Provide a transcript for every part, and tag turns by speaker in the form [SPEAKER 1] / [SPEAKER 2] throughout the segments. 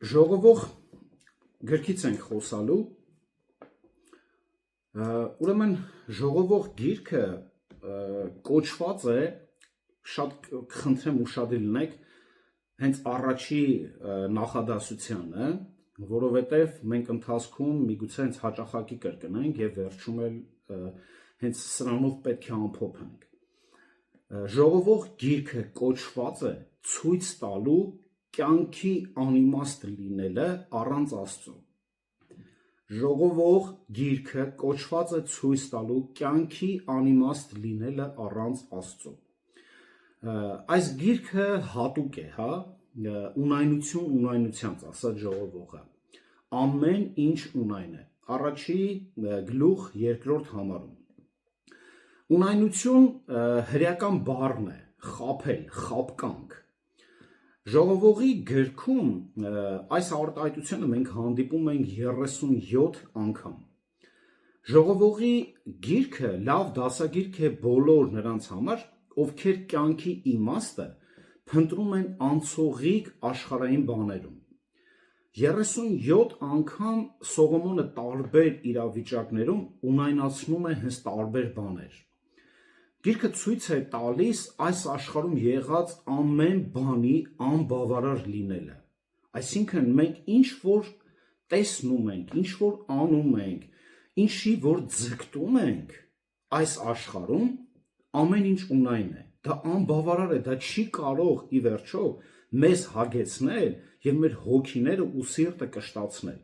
[SPEAKER 1] Ժողովող գրքից ենք խոսալու, ուրեմն ժողովող գիրքը կոչված է, շատ կխնդրեմ ուշադիր լինեք, հենց առաջի նախադասությանը, որովհետև մենք ընթացքում միգուցե հենց հաճախակի կրկնենք և վերջում էլ հենց սրանով պետք է ամփոփենք։ Ժողովող գիրքը կոչված է ցույց տալու կյանքի անիմաստ լինելը առանց Աստծո։ Ժողովող գիրքը կոչված է ցույց տալու կյանքի անիմաստ լինելը առանց Աստծո։ Այս գիրքը հատուկ է, հա, ունայնությանց, ասած ժողովողը։ Ամեն ինչ ունայն է։ Առաջի գլուխ երկրորդ համարում։ Ունայնություն հրեական բառն է, խաբել, խաբկանք։ Ժողովողի գրքում այս արտահայտությունը մենք հանդիպում ենք 37 անգամ։ Ժողովողի գիրքը լավ դասագիրք է բոլոր նրանց համար, ովքեր կյանքի իմաստը փնտրում են անցողիկ աշխարհային բաներում։ 37 անգամ Սողոմոնը տարբեր իրավիճակներում ունայնացնում է հենց տարբեր բաներ։ Գիրքը ցույց է տալիս այս աշխարհում եղած ամեն բանի անբավարար լինելը։ Այսինքն մենք ինչ որ տեսնում ենք, ինչ որ անում ենք, ինչի որ ձգտում ենք այս աշխարհում, ամեն ինչ ունայն է։ Դա անբավարար է, դա չի կարող ի վերջո մեզ հագեցնել և մեր հոգիները ու սիրտը կշտացնել։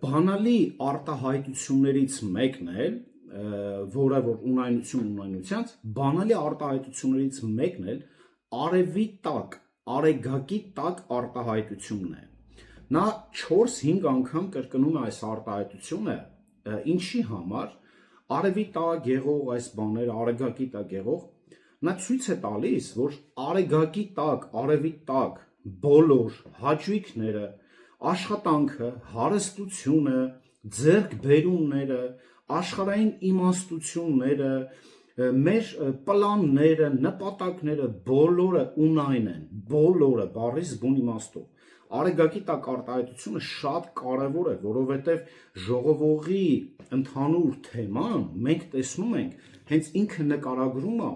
[SPEAKER 1] Բանալի արտահայտություններից մեկն էլ, որը որ ունայնությանց, բանալի արտահայտություններից մեկն էլ արևի տակ, արեգակի տակ արտահայտությունն է։ Նա 4-5 անգամ կրկնում է այս արտահայտությունը, ինչի համար, արևի տակ եղող այս բաները, արեգակի տակ եղող, նա ցույց է տալիս, որ արեգակի տակ, արևի տակ բոլոր հաճույքները, աշխատանքը, հարստությունը, ձեռքբերումները, աշխարհային իմաստությունները, մեր պլանները, նպատակները բոլորը ունայն են, բոլորը բառից բուն իմաստով։ Արեգակի տակ արտահայտությունը շատ կարևոր է, որովհետև ժողովողի ընդհանուր թեման մենք տեսնում ենք, հենց ինքը նկարագրում է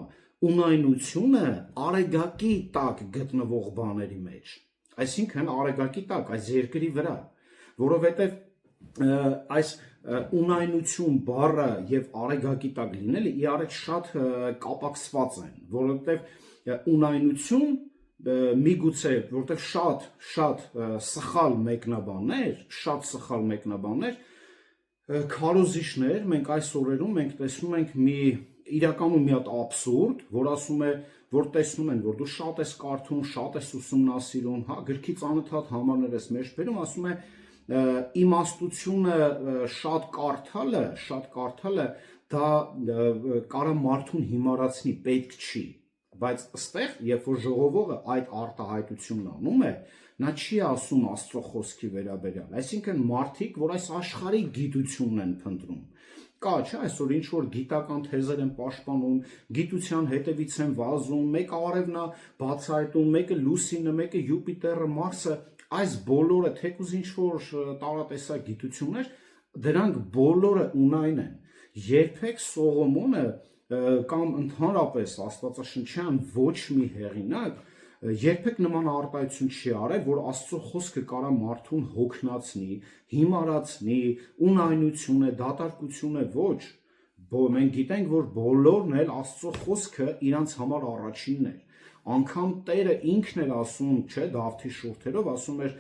[SPEAKER 1] ունայնությունը արեգակի տակ գտնվող բաների մեջ, այսինքն արեգակի տակ, այս երկրի վրա, որովհետև այս ունայնություն բառը և արեգակի տակ լինելը իրարից շատ կապակցված են, որովհետև ունայնություն միգուցե, որովհետև շատ սխալ մեկնաբաններ, քարոզիչներ, մենք այս օրերում մենք տեսնում ենք իրականում մի հատ աբսուրդ, որ ասում է, որ տեսնում են, որ դու շատ ես կարդում, շատ ես ուսումնասիրում, հա, գրքի ծանոթաթ համարներ ես մեջ բերում, ասում է իմաստությունը շատ կարդալը դա կարա մարդուն հիմարացնի, պետք չի, բայց ստեղ, երբ որ ժողովողը այդ արտահայտությունն անում է, նա չի ասում Աստծո խոսքի վերաբերյալ, այսինքն մարդիկ, որ այս աշխարհի գիտությունն են փնտրում, կա, չէ, այսօր ինչ որ գիտական թեզեր են պաշտպանում, գիտության հետևից են վազում, մեկը արևն է բացահայտում, մեկը լուսինը, մեկը Յուպիտերը, Մարսը, այս բոլորը թեկուզ ինչ որ տարատեսակ գիտություններ, դրանք բոլորը ունայն են։ Երբեք Սողոմոնը կամ ընդհանրապես աստվածաշնչյան ոչ մի հեղինակ երբեք նման արտահայտություն չի արել, որ Աստծո խոսքը կարա մարդուն հոգնածնի, հիմարացնի, ունայնություն է, դատարկություն է, ոչ։ Մենք գիտենք, որ բոլորն էլ Աստծո խոսքը իրանց համար առաջինն էր։ Անգամ Տերը ինքն էր ասում, չէ, Դավթի շուրթերով ասում էր,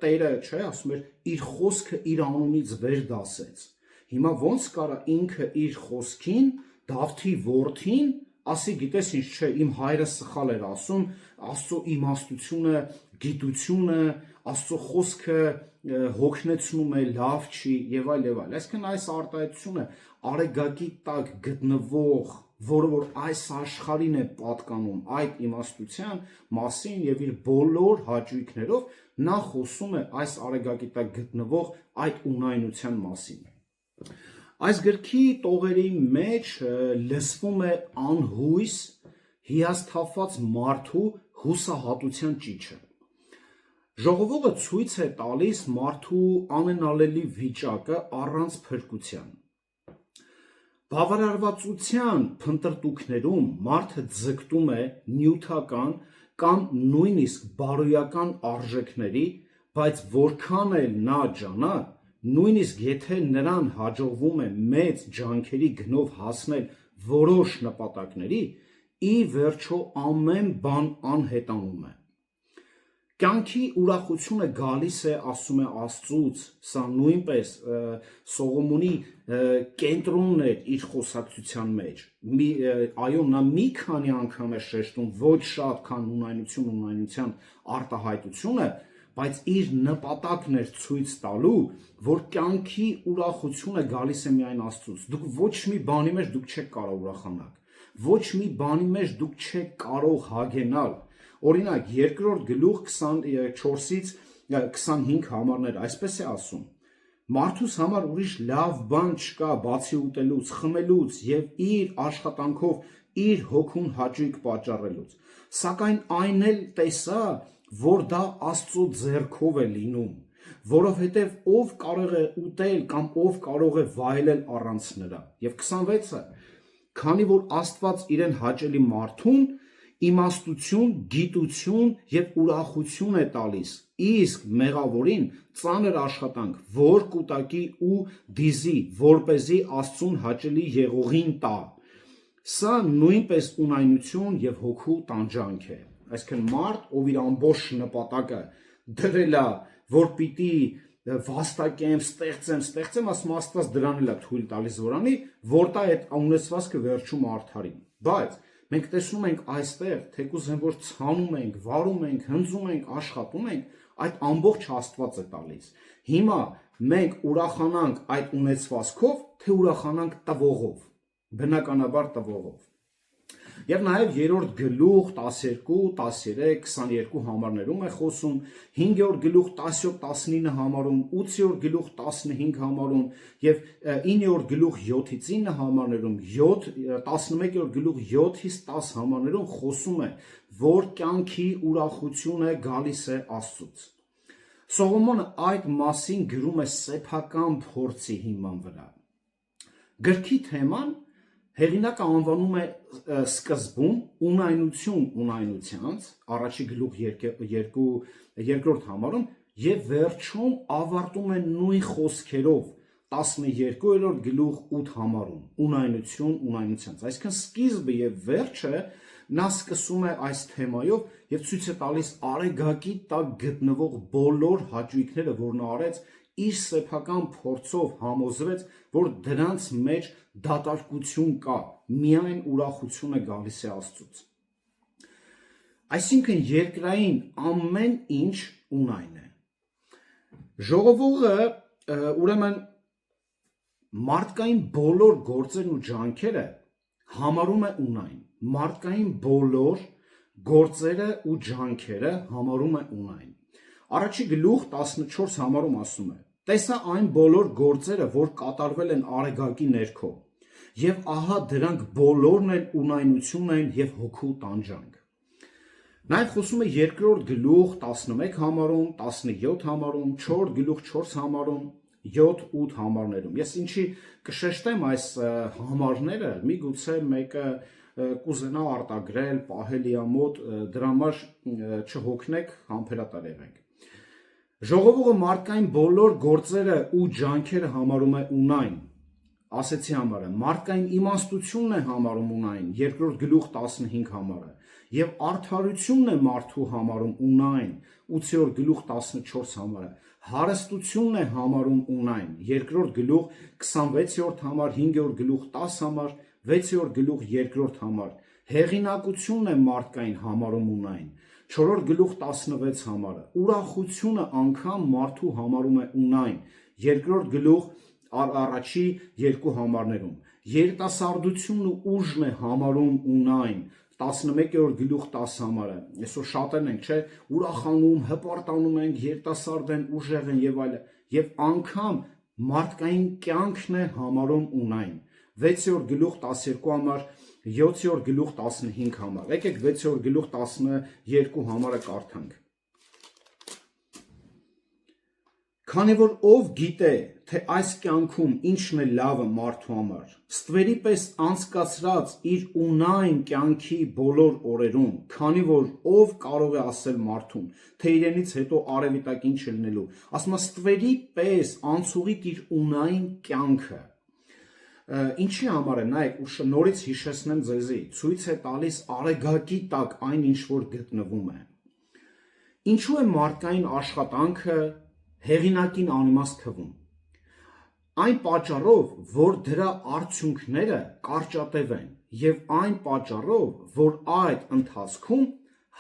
[SPEAKER 1] Տերը, չէ, ասում էր, իր խոսքը իր անունից վեր դասեց։ Հիմա ոնց կարա ինքը իր խոսքին, Դավթի որդին, ասի, գիտես ինչ, չէ, իմ հայրը սխալ էր ասում, Աստծո իմաստությունը, գիտությունը, Աստծո խոսքը հոգնեցնում է, լավ չի եւ այլ եւ այլ։ Այսինքն այս արտահայտությունը արեգակի տակ գտնվող, որը որ այս աշխարհին է պատկանում այդ իմաստության մասին եւ իր բոլոր հաճույքներով, նա խոսում է այս արեգակի տակ գտնվող այդ ունայնության մասին։ Այս գրքի տողերի մեջ լսվում է անհույս, հիասթափված մարդու հուսահատության ճիչը։ Ժողովուրդը ցույց է տալիս մարդու անենալելի վիճակը առանց փրկության։ Բավարարվածության փնտրտուքներում մարդը ձգտում է նյութական կամ նույնիսկ բարոյական արժեքների, բայց որքան էլ նա ջանա, նույնիսկ եթե նրան հաջողվում է մեծ ջանքերի գնով հասնել որոշ նպատակների, ի վերջո ամեն բան անհետանում է։ Կյանքի ուրախությունը գալիս է, ասում է, Աստծուց, սա նույնպես Սողոմոնի կենտրոնն էր իր խոսակցության մեջ, այո, նա մի քանի անգամ է շեշտում ոչ շատ, քան ունայնության արտահայտությունը, բայց իր նպատակն էր ցույց տալու, որ կյանքի ուրախությունը գալիս է միայն Աստծուց, դուք ոչ մի բանի մեջ դուք չեք կարող ուրախանալ, ոչ մի բանի մեջ դուք չեք կարող հագենալ, օրինակ, 2-րդ գլուխ 24-ից 25 համարներ, այսպես է ասում. Մարդուս համար ուրիշ լավ բան չկա, բացի ուտելուց, խմելուց և իր աշխատանքով իր հոգուն հաճույք պատճառելուց, սակայն այն էլ տեսա, որ դա Աստծո ձեռքով է լինում, որովհետև ով կարող է ուտել կամ ով կարող է վայելել առանց նրա, և 26-ը, քանի որ Աստված իրեն հաճելի մարդուն իմաստություն, գիտություն և ուրախություն է տալիս, իսկ մեղավորին ծանր աշխատանք, որ կուտակի ու դիզի, որպեսզի Աստծուն հաճելի եղողին տա։ Սա նույնպես ունայնություն և հոգու տանջանք է։ Այսինքն մարդ, ով իր ամբողջ նպատակը դրել է, որ պիտի վաստակեմ, ստեղծեմ, ասում Աստված դրան էլ է թույլ տալիս որ անի, որ տա այդ ունեցվածքը վերջում արդարին։ Բայց մենք տեսնում ենք այստեղ, թեկուզ հեն որ ցանում ենք, վարում ենք, հնձում ենք, աշխատում ենք, այդ ամբողջ Աստված է տալիս։ Հիմա մենք ուրախանանք այդ ունեցվածքով, թե ուրախանանք տվողով, բնականաբար տվողով։ Եվ նաև 3-րդ գլուխ 12, 13, 22 համարներում է խոսում, 5-րդ գլուխ 17-19 համարում, 8-րդ գլուխ 15 համարում և 9-րդ գլուխ 7-ից 9 համարներում, 11-րդ գլուխ 7-ից 10 համարներում խոսում է, որ կյանքի ուրախությունը գալիս է Աստծուց։ Սողոմոնը այդ մասին գրում է սեփական փորձի հիման վրա։ Գրքի թեման հեղինակը անվանում է սկզբում ունայնություն ունայնությանց, առաջի գլուխ 2-րդ համարում և վերջում ավարտում է նույն խոսքերով 12-րդ գլուխ 8 համարում, ունայնություն ունայնությանց, այսինքն սկիզբը և վերջը նա սկսում է այս թեմայով և ցույց է տալիս արեգակի տակ գտնվող բոլոր հաճույքները, որ նա արեց, իր սեփական փորձով համոզվեց, որ դրանց մեջ դատարկություն կա, միայն ուրախությունը գալիս է Աստծուց։ Այսինքն երկրային ամեն ինչ ունայն է։ Ժողովուրդը ուրեմն մարդկային բոլոր գործերն ու ջանքերը համարում է ունայն, մարդկային բոլոր գործերը ու ջանքերը համարում է ունայն։ Առաջի գլուխ 14 համարում ասում է. տեսա այն բոլոր գործերը, որ կատարվել են արեգակի ներքո, և ահա դրանք բոլորն էլ ունայնություն են և հոգու տանջանք։ Նաև խոսում է 2-րդ գլուխ 11 համարում, 17 համարում, 4 գլուխ 4 համարում, 7-8 համարներում։ Ես ինչի կշեշտեմ այս համարները, միգուցե մեկը կուզենա արտագրել, պահել իր մոտ, դրա համար չհոգնեք, համբերատար եղեք։ Ժողովուրդը մարդկային բոլոր գործերը ու ջանքերը համարում է ունայն, ասեցի համարը, մարդկային իմաստությունն է համարում ունայն, 2-րդ գլուխ 15 համարը, և արդարությունն է մարդու համարում ունայն, 8-րդ գլուխ 14 համարը, հարստությունն է համարում ունայն, 2-րդ գլուխ 26-րդ համար, 5-րդ գլուխ 10 համար, 6-րդ գլուխ 2-րդ համար, հեղինակությունն է մարդկային համարում ունայն, 4-րդ գլուխ 16 համարը, ուրախությունը անգամ մարդու համարում է ունայն, 2-րդ գլուխ առաջի 2 համարներում, երիտասարդությունն ու ուժն է համարում ունայն, 11-րդ գլուխ 10 համարը, այսօր շատերն ենք, չէ, ուրախանում, հպարտանում ենք, երիտասարդ են, ուժեղ են եւ այլն, եւ անգամ մարդկային կյանքն է համարում ունայն, 6-րդ գլուխ 12 համար, 7-րդ գլուխ 15 համար, եկեք 6-րդ գլուխ 12 համարը կարդանք։ Քանի որ ով գիտե, թե այս կյանքում ինչն է լավը մարդու համար, ստվերի պես անցկացրած իր ունայն կյանքի բոլոր օրերում, քանի որ ով կարող է ասել մարդուն, թե իրենից հետո արևի տակ ինչ է լինելու, ասում է ստվերի պես անցուղիտ իր ունայն կյանքը, ինչի համար է, նայեք, ու նորից հիշեցնեմ ձեզի, ցույց է տալիս արեգակի տակ այն ինչ որ գտնվում է։ Ինչու է մարդկային աշխատանքը հեղինակին անիմաստ թվում։ Այն պատճառով, որ դրա արդյունքները կարճատև են եւ այն պատճառով, որ այդ ընթացքում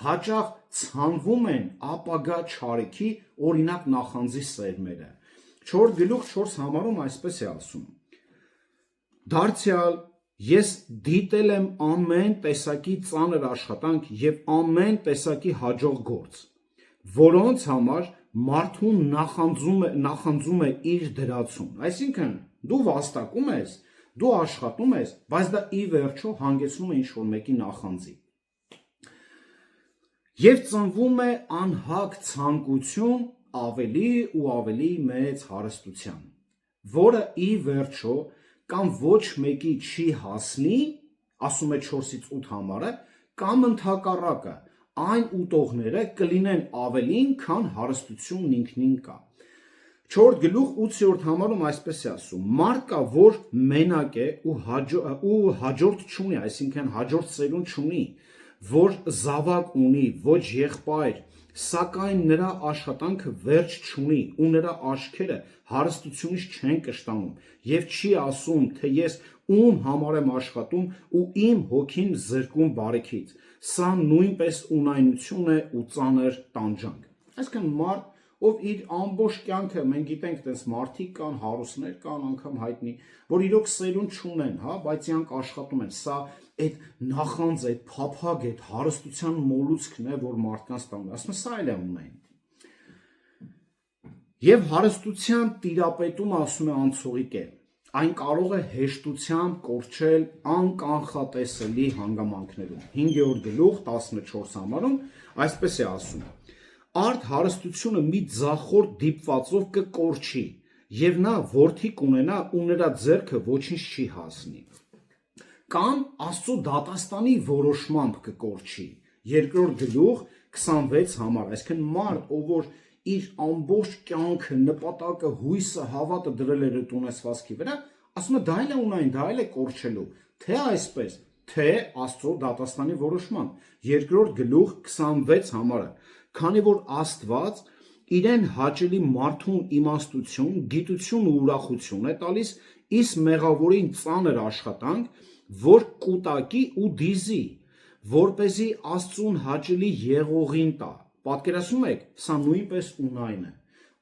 [SPEAKER 1] հաճախ ցանվում են ապագա չարիքի օրինակ նախանձի սերմերը։ 4:4 համարում այսպես է ասում. Դարձյալ ես դիտել եմ ամեն տեսակի ծանր աշխատանք եւ ամեն տեսակի հաջող գործ, որոնց համար մարդուն նախանձում է իր դրացում, այսինքն դու վաստակում ես, դու աշխատում ես, բայց դա ի վերջո հանգեցնում է ինչ-որ մեկի նախանձի։ Եվ ծնվում է անհագ ցանկություն ավելի ու ավելի մեծ հարստության, որը ի վերջո կամ ոչ մեկի չի հասնի, ասում է 4-8 համարը, կամ ընդհակառակը այն ուտողները կլինեն ավելին, քան հարստությունն ինքնին կա։ 4:8 համարում այսպես է ասում. մարդ կա, որ մենակ է ու հաջորդ չունի, այսինքն հաջորդ սերունդ չունի, որ զավակ ունի, ոչ եղբայր, սակայն նրա աշխատանքը վերջ չունի ու նրա աչքերը հարստությունից չեն կշտանում եւ չի ասում, թե ես ում համար եմ աշխատում ու իմ հոգին զրկում բարիքից։ Սա նույնպես ունայնություն է ու ծանր տանջանք։ Այսինքն մարդ, ով իր ամբողջ կյանքը, մենք գիտենք, տես մարդիկ կան, հարուստներ կան, անգամ հայտնի, որ իրոք սերունդ չունեն, հա, բայց իրանք աշխատում են։ Սա այդ նախանձ, այդ փափագ, այդ հարստության մոլուցքն է, որ մարդկանց տանում է։ Ասում է, սա էլ է ունայն։ Եվ հարստության տիրապետումը, ասում է, անցողիկ է։ Այն կարող է հեշտությամբ կորչել անկանխատեսելի հանգամանքներում։ 5:14 համարում այսպես է ասում. Արդ հարստությունը մի ձախորդ դիպվածով կկորչի, եւ նա որդի կունենա ու նրա ձեռքը ոչինչ չի հասնի։ Կամ Աստծո դատաստանի որոշմամբ կկորչի։ 2:26 համար, այսինքն մարդ, ով որ իր ամբողջ կյանքը, նպատակը, հույսը, հավատը դրել էր այդ ունեցվածքի վրա, ասում է դա էլ է ունայն, դա էլ է կորչելու, թե այսպես, թե Աստծո դատաստանի որոշմամբ։ 2:26 համարը, քանի որ Աստված իրեն հաճելի մարդուն իմաստություն, գիտություն ու ուրախություն է տալիս, իսկ մեղավորին ծանր աշխատանք, որ կուտակի ու դիզի, որպեսզի Աստծուն հաճելի եղողին տա։ Պատկերացնում եք, սա նույնպես ունայն է։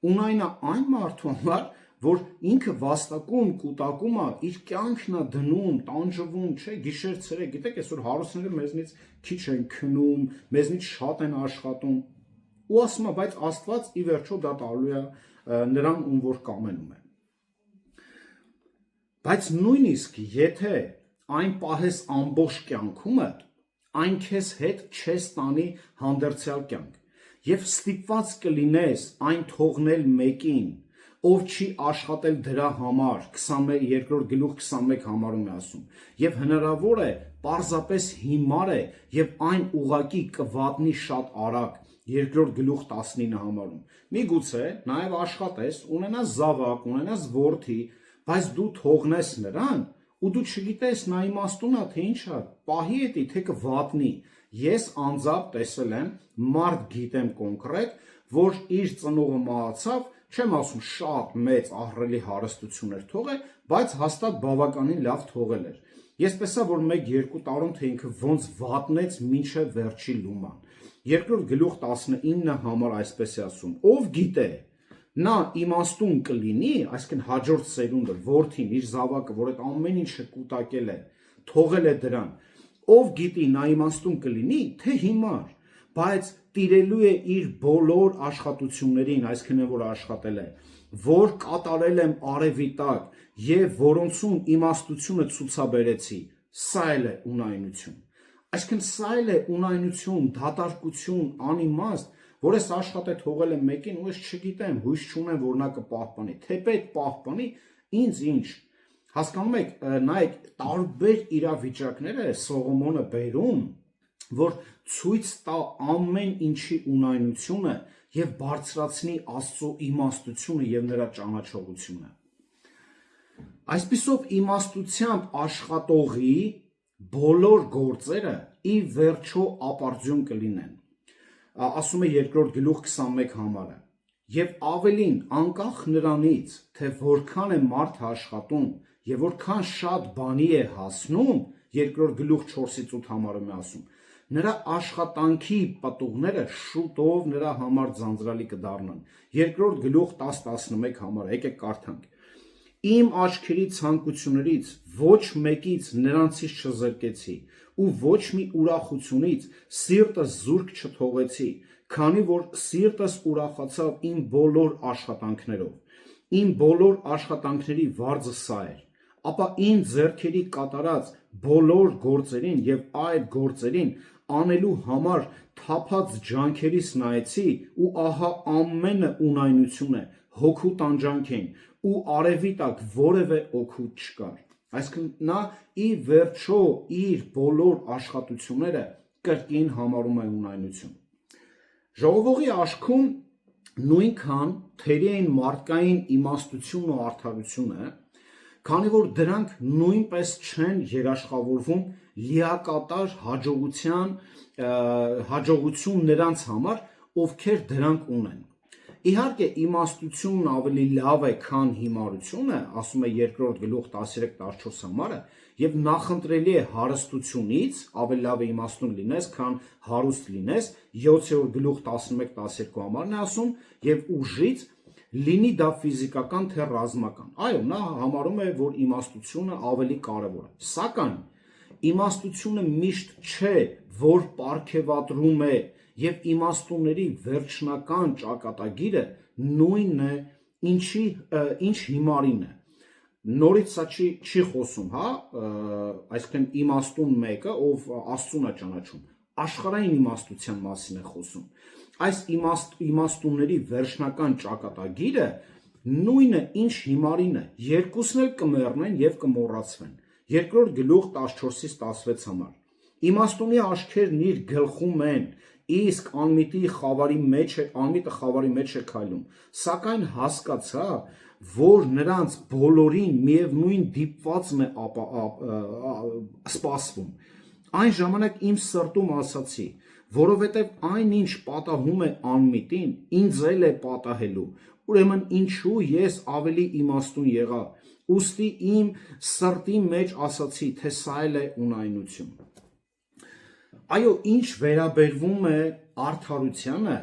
[SPEAKER 1] Ունայնը այն մարդու համար, որ ինքը վաստակում, կուտակում է, իր կյանքն է դնում, տանջվում, չէ, գիշեր ցերեկ, գիտեք, այսօր հարուստները մեզնից քիչ են քնում, մեզնից շատ են աշխատում, ու ասում է, բայց Աստված ի վերջո դա տալու է նրան, ում որ կամենում է։ Բայց նույնիսկ եթե այն պահես ամբողջ կյանքումը, այն քեզ հետ չես տանի հանդերձյալ կյանք, եւ ստիպված կլինես այն թողնել մեկին, ով չի աշխատել դրա համար, 2:21 համարում է ասում, եւ հնարավոր է, պարզապես հիմար է եւ այն ուղակի կվատնի շատ արագ, 2:19 համարում։ Միգուցե նաեւ աշխատես, ունենաս զավակ, ունենաս որդի, բայց դու թողնես նրան ու դու չգիտես նա իմաստուն է, թե ինչ է, պահի էտի, թե կվատնի։ Ես անձամբ տեսել եմ, մարդ գիտեմ կոնկրետ, որ իր ծնողը մահացավ, չեմ ասում շատ մեծ ահռելի հարստություն էր թողել, բայց հաստատ բավականին լավ թողել էր։ Ես տեսա, որ 1-2 տարում թե ինքը ոնց վատնեց մինչև վերջի լուման։ 2:19 համար այսպես է ասում. ով գիտե, նա իմաստուն կլինի, այսինքն հաջորդ սերունդը, որդին, իր զավակը, որ այդ ամեն ինչը կուտակել է, թողել է դրան, ով գիտի նա իմաստուն կլինի, թե հիմար, բայց տիրելու է իր բոլոր աշխատություններին, այսինքն որ աշխատել է, որ կատարել եմ արևի տակ եւ որոնցում իմաստությունը ցուցաբերեցի, սա էլ է ունայնություն։ Այսինքն սա էլ է ունայնություն, դատարկություն, անիմաստ, որ այս աշխատը թողել եմ մեկին ու ես չգիտեմ, հույս չունեմ, որ նա կպահպանի, թեպետ պահպանի, ինձ ինչ։ Հասկանում եք, նայեք, տարբեր իրավիճակներ է Սողոմոնը բերում, որ ցույց տա ամեն ինչի ունայնությունը եւ բարձրացնի Աստծո իմաստությունը եւ նրա ճանաչողությունը։ Այսպիսով իմաստությամբ աշխատողի բոլոր գործերը ի վերջո ապարդյուն կլինեն։ Ասում է 2 գլուխ 21 համարը։ Եվ ավելին, անկախ նրանից, թե որքան է մարդը աշխատում եւ որքան շատ բանի է հասնում, 2 գլուխ 4-ից 8 համարում է ասում, նրա աշխատանքի պատուղները շուտով նրա համար ձանձրալի կդառնան։ 2 գլուխ 10-11 համար, եկեք կարդանք։ Իմ աչքերի ցանկություններից ոչ մեկից նրանցից չզրկեցի ու ոչ մի ուրախությունից սիրտս զուրկ չթողեցի, քանի որ սիրտս ուրախացավ իմ բոլոր աշխատանքներով։ Իմ բոլոր աշխատանքների վարձը սա էր, ապա իմ ձեռքերի կատարած բոլոր գործերին եւ այդ գործերին անելու համար թափած ջանքերիս նայեցի ու ահա ամենը ունայնություն է, հոգու տանջանք են ու արևի տակ որևէ օգուտ չկար։ Այսինքն նա ի վերջո իր բոլոր աշխատությունները կրկին համարում է ունայնություն։ Ժողովողի աչքում նույնքան թերի էին մարդկային իմաստությունն ու արդարությունը, քանի որ դրանք նույնպես չեն երաշխավորվում լիակատար հաջողություն նրանց համար, ովքեր դրանք ունեն։ Իհարկե իմաստությունն ավելի լավ է, քան հիմարությունը, ասում է 2 գլուխ 13-14 համարը, եւ նախընտրելի է հարստությունից, ավելի լավ է իմաստուն լինես, քան հարուստ լինես, 7 գլուխ 11-12 համարն է ասում, եւ ուժից լինի դա ֆիզիկական թե ռազմական։ Այո, նա համարում է, որ իմաստությունը ավելի կարևոր է։ Սակայն իմաստությունը միշտ չէ, որ պարգևատրում է եւ իմաստունների վերջնական ճակատագիրը նույնն է, ինչ հիմարին է։ Նորից սա չի խոսում, հա, այսինքն իմաստուն մեկը, ով Աստծուն է ճանաչում, աշխարհային իմաստության մասին է խոսում։ Այս իմաստունների վերջնական ճակատագիրը նույնը, ինչ հիմարին է, երկուսն էլ կմեռնեն եւ կմոռացվեն։ 2 գլուխ 14-ից 16 համար։ Իմաստունի աչքերն իր գլխում են, իսկ անմիտը խավարի մեջ է քայլում, սակայն հասկացա, որ նրանց բոլորին միևնույն դիպվածն է սպասվում։ Այն ժամանակ իմ սրտում ասացի, որովհետև այն ինչ պատահում է անմիտին, ինձ էլ է պատահելու, ուրեմն ինչու ես ավելի իմաստուն եղա, ուստի իմ սրտի մեջ ասացի, թե սա էլ է ունայնություն։ Այո, ինչ վերաբերվում է արդարությանը,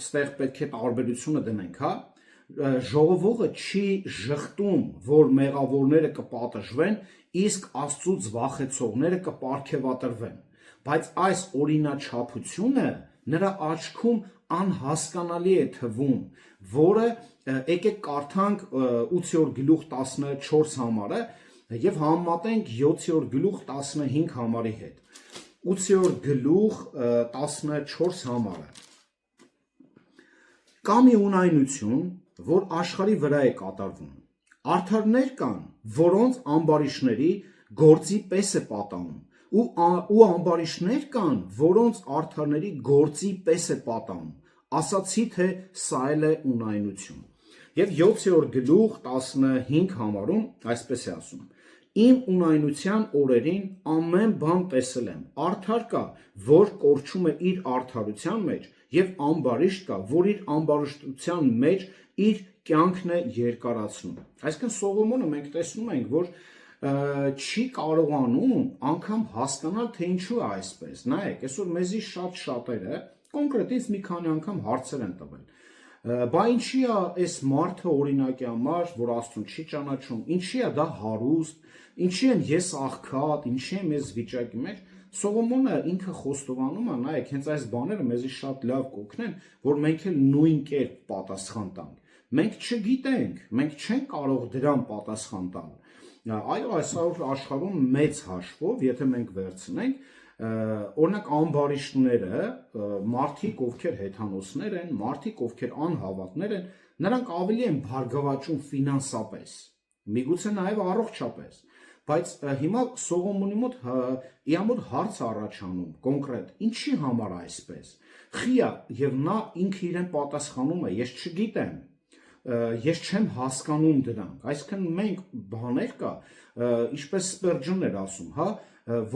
[SPEAKER 1] ստեղ պետք է տարբերությունը դնենք, հա, ժողովողը չի ժխտում, որ մեղավորները կպատժվեն, իսկ Աստծուց վախեցողները կպարգևատրվեն, բայց այս օրինաչափությունը նրա աչքում անհասկանալի է թվում, որը եկեք կարդանք 8 գլուխ 14 համարը եւ համեմատենք 7 գլուխ 15 համարի հետ։ 8 գլուխ 14 համարը։ Կա մի ունայնություն, որ աշխարհի վրա է կատարվում։ Արդարներ կան, որոնց ամբարիշների գործի պես է պատահում, ու ամբարիշներ կան, որոնց արդարների գործի պես է պատահում։ Ասացի, թե սա էլ է ունայնություն։ Եվ 7 գլուխ 15 համարում այսպես է ասում. Իմ ունայնության օրերին ամեն բան տեսել եմ, արդար կա, որ կորչում է իր արդարության մեջ, եւ ամբարիշտ կա, որ իր ամբարիշտության մեջ իր կյանքն է երկարացնում։ Այսինքն Սողոմոնը մենք տեսնում ենք, որ չի կարողանում անգամ հասկանալ, թե ինչու է այսպես։ Նայեք, այսօր մեզի շատերը կոնկրետից մի քանի անգամ հարցեր են տվել։ Բա ինչի է այս մարդը օրինակի համար, որ Աստծուն չի ճանաչում, ինչի է դա հարուստ, ինչի եմ ես աղքատ, ինչի եմ ես վիճակի մեջ։ Սողոմոնը ինքը խոստովանում է, նայեք, հենց այս բաները մեզի շատ լավ կօգնեն, որ մենք էլ նույն կերպ պատասխան տանք։ Մենք չգիտենք, մենք չենք կարող դրան պատասխան տալ։ Այո, այսօր աշխարհում մեծ հաշվով, եթե մենք վերցնենք, օրինակ ամբարիշտները, մարդիկ, ովքեր հեթանոսներ են, մարդիկ, ովքեր անհավատներ են, նրանք ավելի են բարգավաճում ֆինանսապես, միգուցե նաև առողջապես, բայց հիմա Սողոմոնի մոտ իր մոտ հարց առաջանում կոնկրետ, ինչի համար այսպես։ Խիա, եւ նա ինքը իրեն պատասխանում է, ես չգիտեմ, ես չեմ հասկանում դրանք։ Այսինքն մենք բաներ կա, ինչպես Սպերջոնն էր ասում, հա,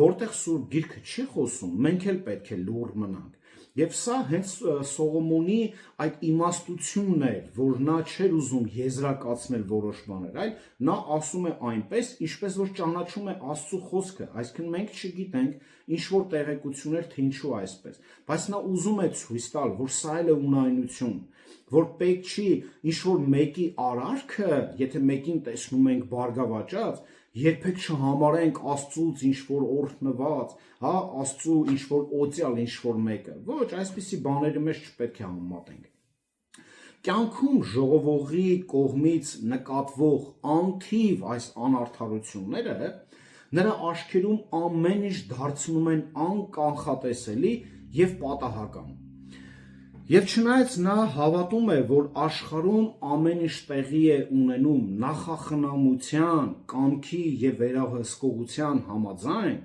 [SPEAKER 1] որտեղ Սուրբ Գիրքը չի խոսում, մենք էլ պետք է լուռ մնանք։ Եվ սա հենց Սողոմոնի այդ իմաստությունն էր, որ նա չէր ուզում եզրակացնել որոշ բաներ, այլ նա ասում է այնպես, ինչպես որ ճանաչում է Աստծո խոսքը, այսինքն մենք չգիտենք ինչ որ տեղեկություններ, թե ինչու այսպես, բայց նա ուզում է ցույց տալ, որ սա էլ է ունայնություն, որ պետք չի ինչ որ մեկի արարքը, եթե մեկին տեսնում ենք բարգավաճած, երբեք չհամարենք Աստծուց ինչ որ օրհնված, հա, Աստծու ինչ որ օծյալ ինչ որ մեկը։ Ոչ, այսպիսի բաների մեջ չպետք է համեմատենք։ Կյանքում ժողովողի կողմից նկատվող անթիվ այս անարդարությունները նրա աչքերում ամեն ինչ դարձնում են անկանխատեսելի եւ պատահական։ Եվ չնայած նա հավատում է, որ աշխարհում ամեն ինչ տեղի է ունենում նախախնամության, կամքի եւ վերահսկողության համաձայն,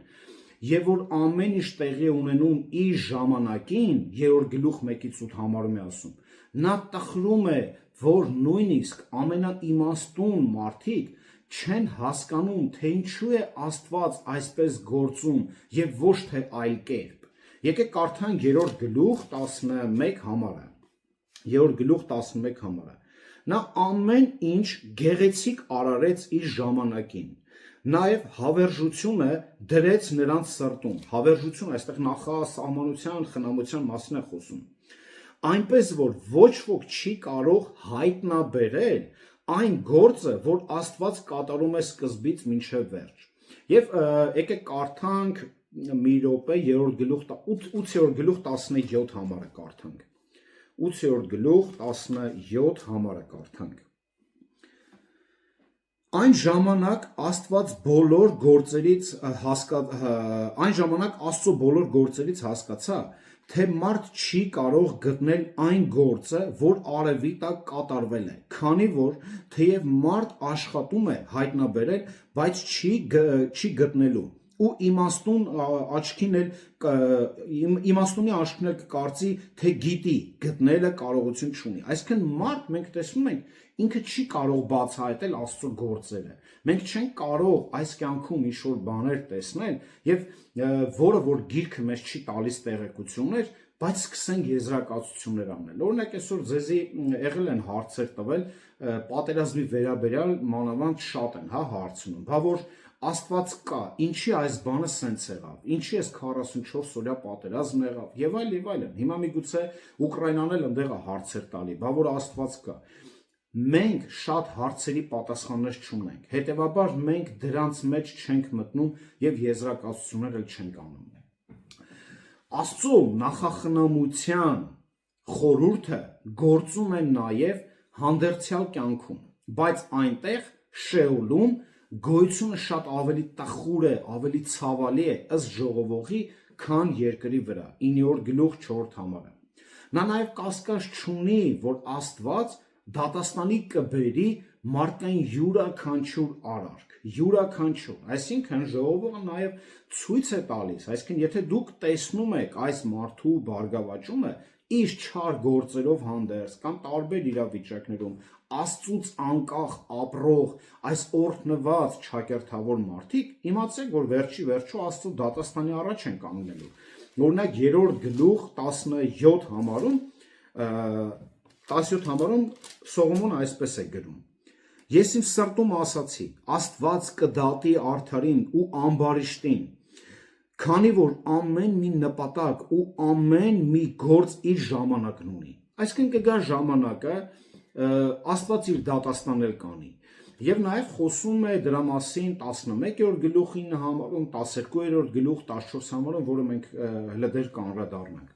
[SPEAKER 1] եւ որ ամեն ինչ տեղի է ունենում իր ժամանակին, 3-րդ գլուխ 1-8 համարում է ասում, նա տխրում է, որ նույնիսկ ամենաիմաստուն մարդիկ չեն հասկանում, թե ինչու է Աստված այսպես գործում եւ ոչ թե այլ կերպ։ Եկեք կարդանք 3-րդ գլուխ 11 համարը։ 3-րդ գլուխ 11 համարը։ Նա ամեն ինչ գեղեցիկ արարեց իր ժամանակին։ Նաև հավերժությունը դրեց նրանց սրտում։ Հավերժություն այստեղ նախասահմանության, խնամության մասին է խոսում։ Այնպես որ ոչ ոք չի կարող հայտնաբերել այն գործը, որ Աստված կատարում է սկզբից մինչև վերջ։ Եվ եկեք կարդանք մի րոպե 3-րդ գլուխ 8-րդ գլուխ 17 համարը կարդանք։ 8-րդ գլուխ 17 համարը կարդանք։ Այն ժամանակ Աստծո բոլոր գործերից հասկացա, թե մարդ չի կարող գտնել այն գործը, որ արևի տակ կատարվել է, քանի որ թեև մարդ աշխատում է հայտնաբերել, բայց չի գտնելու։ Ու իմաստունի աչքին էլ կկարծի, թե գիտի, գտնելը կարողություն չունի։ Այսինքն մարդ մենք տեսնում ենք, ինքը չի կարող բացահայտել Աստծո գործերը։ Մենք չենք կարող այս կյանքում ինչ-որ բաներ տեսնել եւ որը որ գիրքը մեզ չի տալիս տեղեկություններ, բայց սկսենք եզրակացություններ անել։ Օրինակ այսօր ձեզի եղել են հարցեր տվել պատերազմի վերաբերյալ մանավանդ շատ են, հա, հարցնում։ Բա որ Աստված կա, ինչի այս բանը սենց եղավ, ինչի այս 44 օրյա պատերազմ եղավ եւ այլն։ Հիմա միգուցե Ուկրաինան էլ ընդեղ է հարցեր տալի, բա որ Աստված կա։ Մենք շատ հարցերի պատասխաններ չունենք, հետեւաբար մենք դրանց մեջ չենք մտնում եւ եզրակացություններ էլ չենք անում։ Աստծո նախախնամության խորհուրդը գործում է նաեւ հանդերձյալ կյանքում, բայց այնտեղ Շեոլում գոյությունը շատ ավելի տխուր է, ավելի ցավալի է ըստ ժողովողի, քան երկրի վրա։ 9-րդ գլուխ 4 համարը։ Նա նաև կասկած չունի, որ Աստված դատաստանի կբերի մարդկային յուրաքանչյուր արարք, յուրաքանչյուր։ Այսինքն ժողովողը նաև ցույց է տալիս, այսինքն եթե դուք տեսնում եք այս մարդու բարգավաճումը իր չար գործերով հանդերձ կամ տարբեր իրավիճակներում Աստծուց անկախ ապրող այս օրհնված ճակերտավոր մարդիկ, իմացեք, որ վերջի վերջո Աստծո դատաստանի առաջ են կանգնելու։ Օրինակ 3-րդ գլուխ 17 համարում Սողոմոնը այսպես է գրում. Ես իմ սրտում ասացի, Աստված կդատի արդարին ու ամբարիշտին, քանի որ ամեն մի նպատակ ու ամեն մի գործ իր ժամանակն ունի։ Այսինքն կգա ժամանակը Աստված իր դատաստանել կանի։ Եվ նաև խոսում է դրա մասին 11-րդ գլուխ 9 համարում, 12-րդ գլուխ 14 համարում, որը մենք հələ դեռ կանրադառնանք։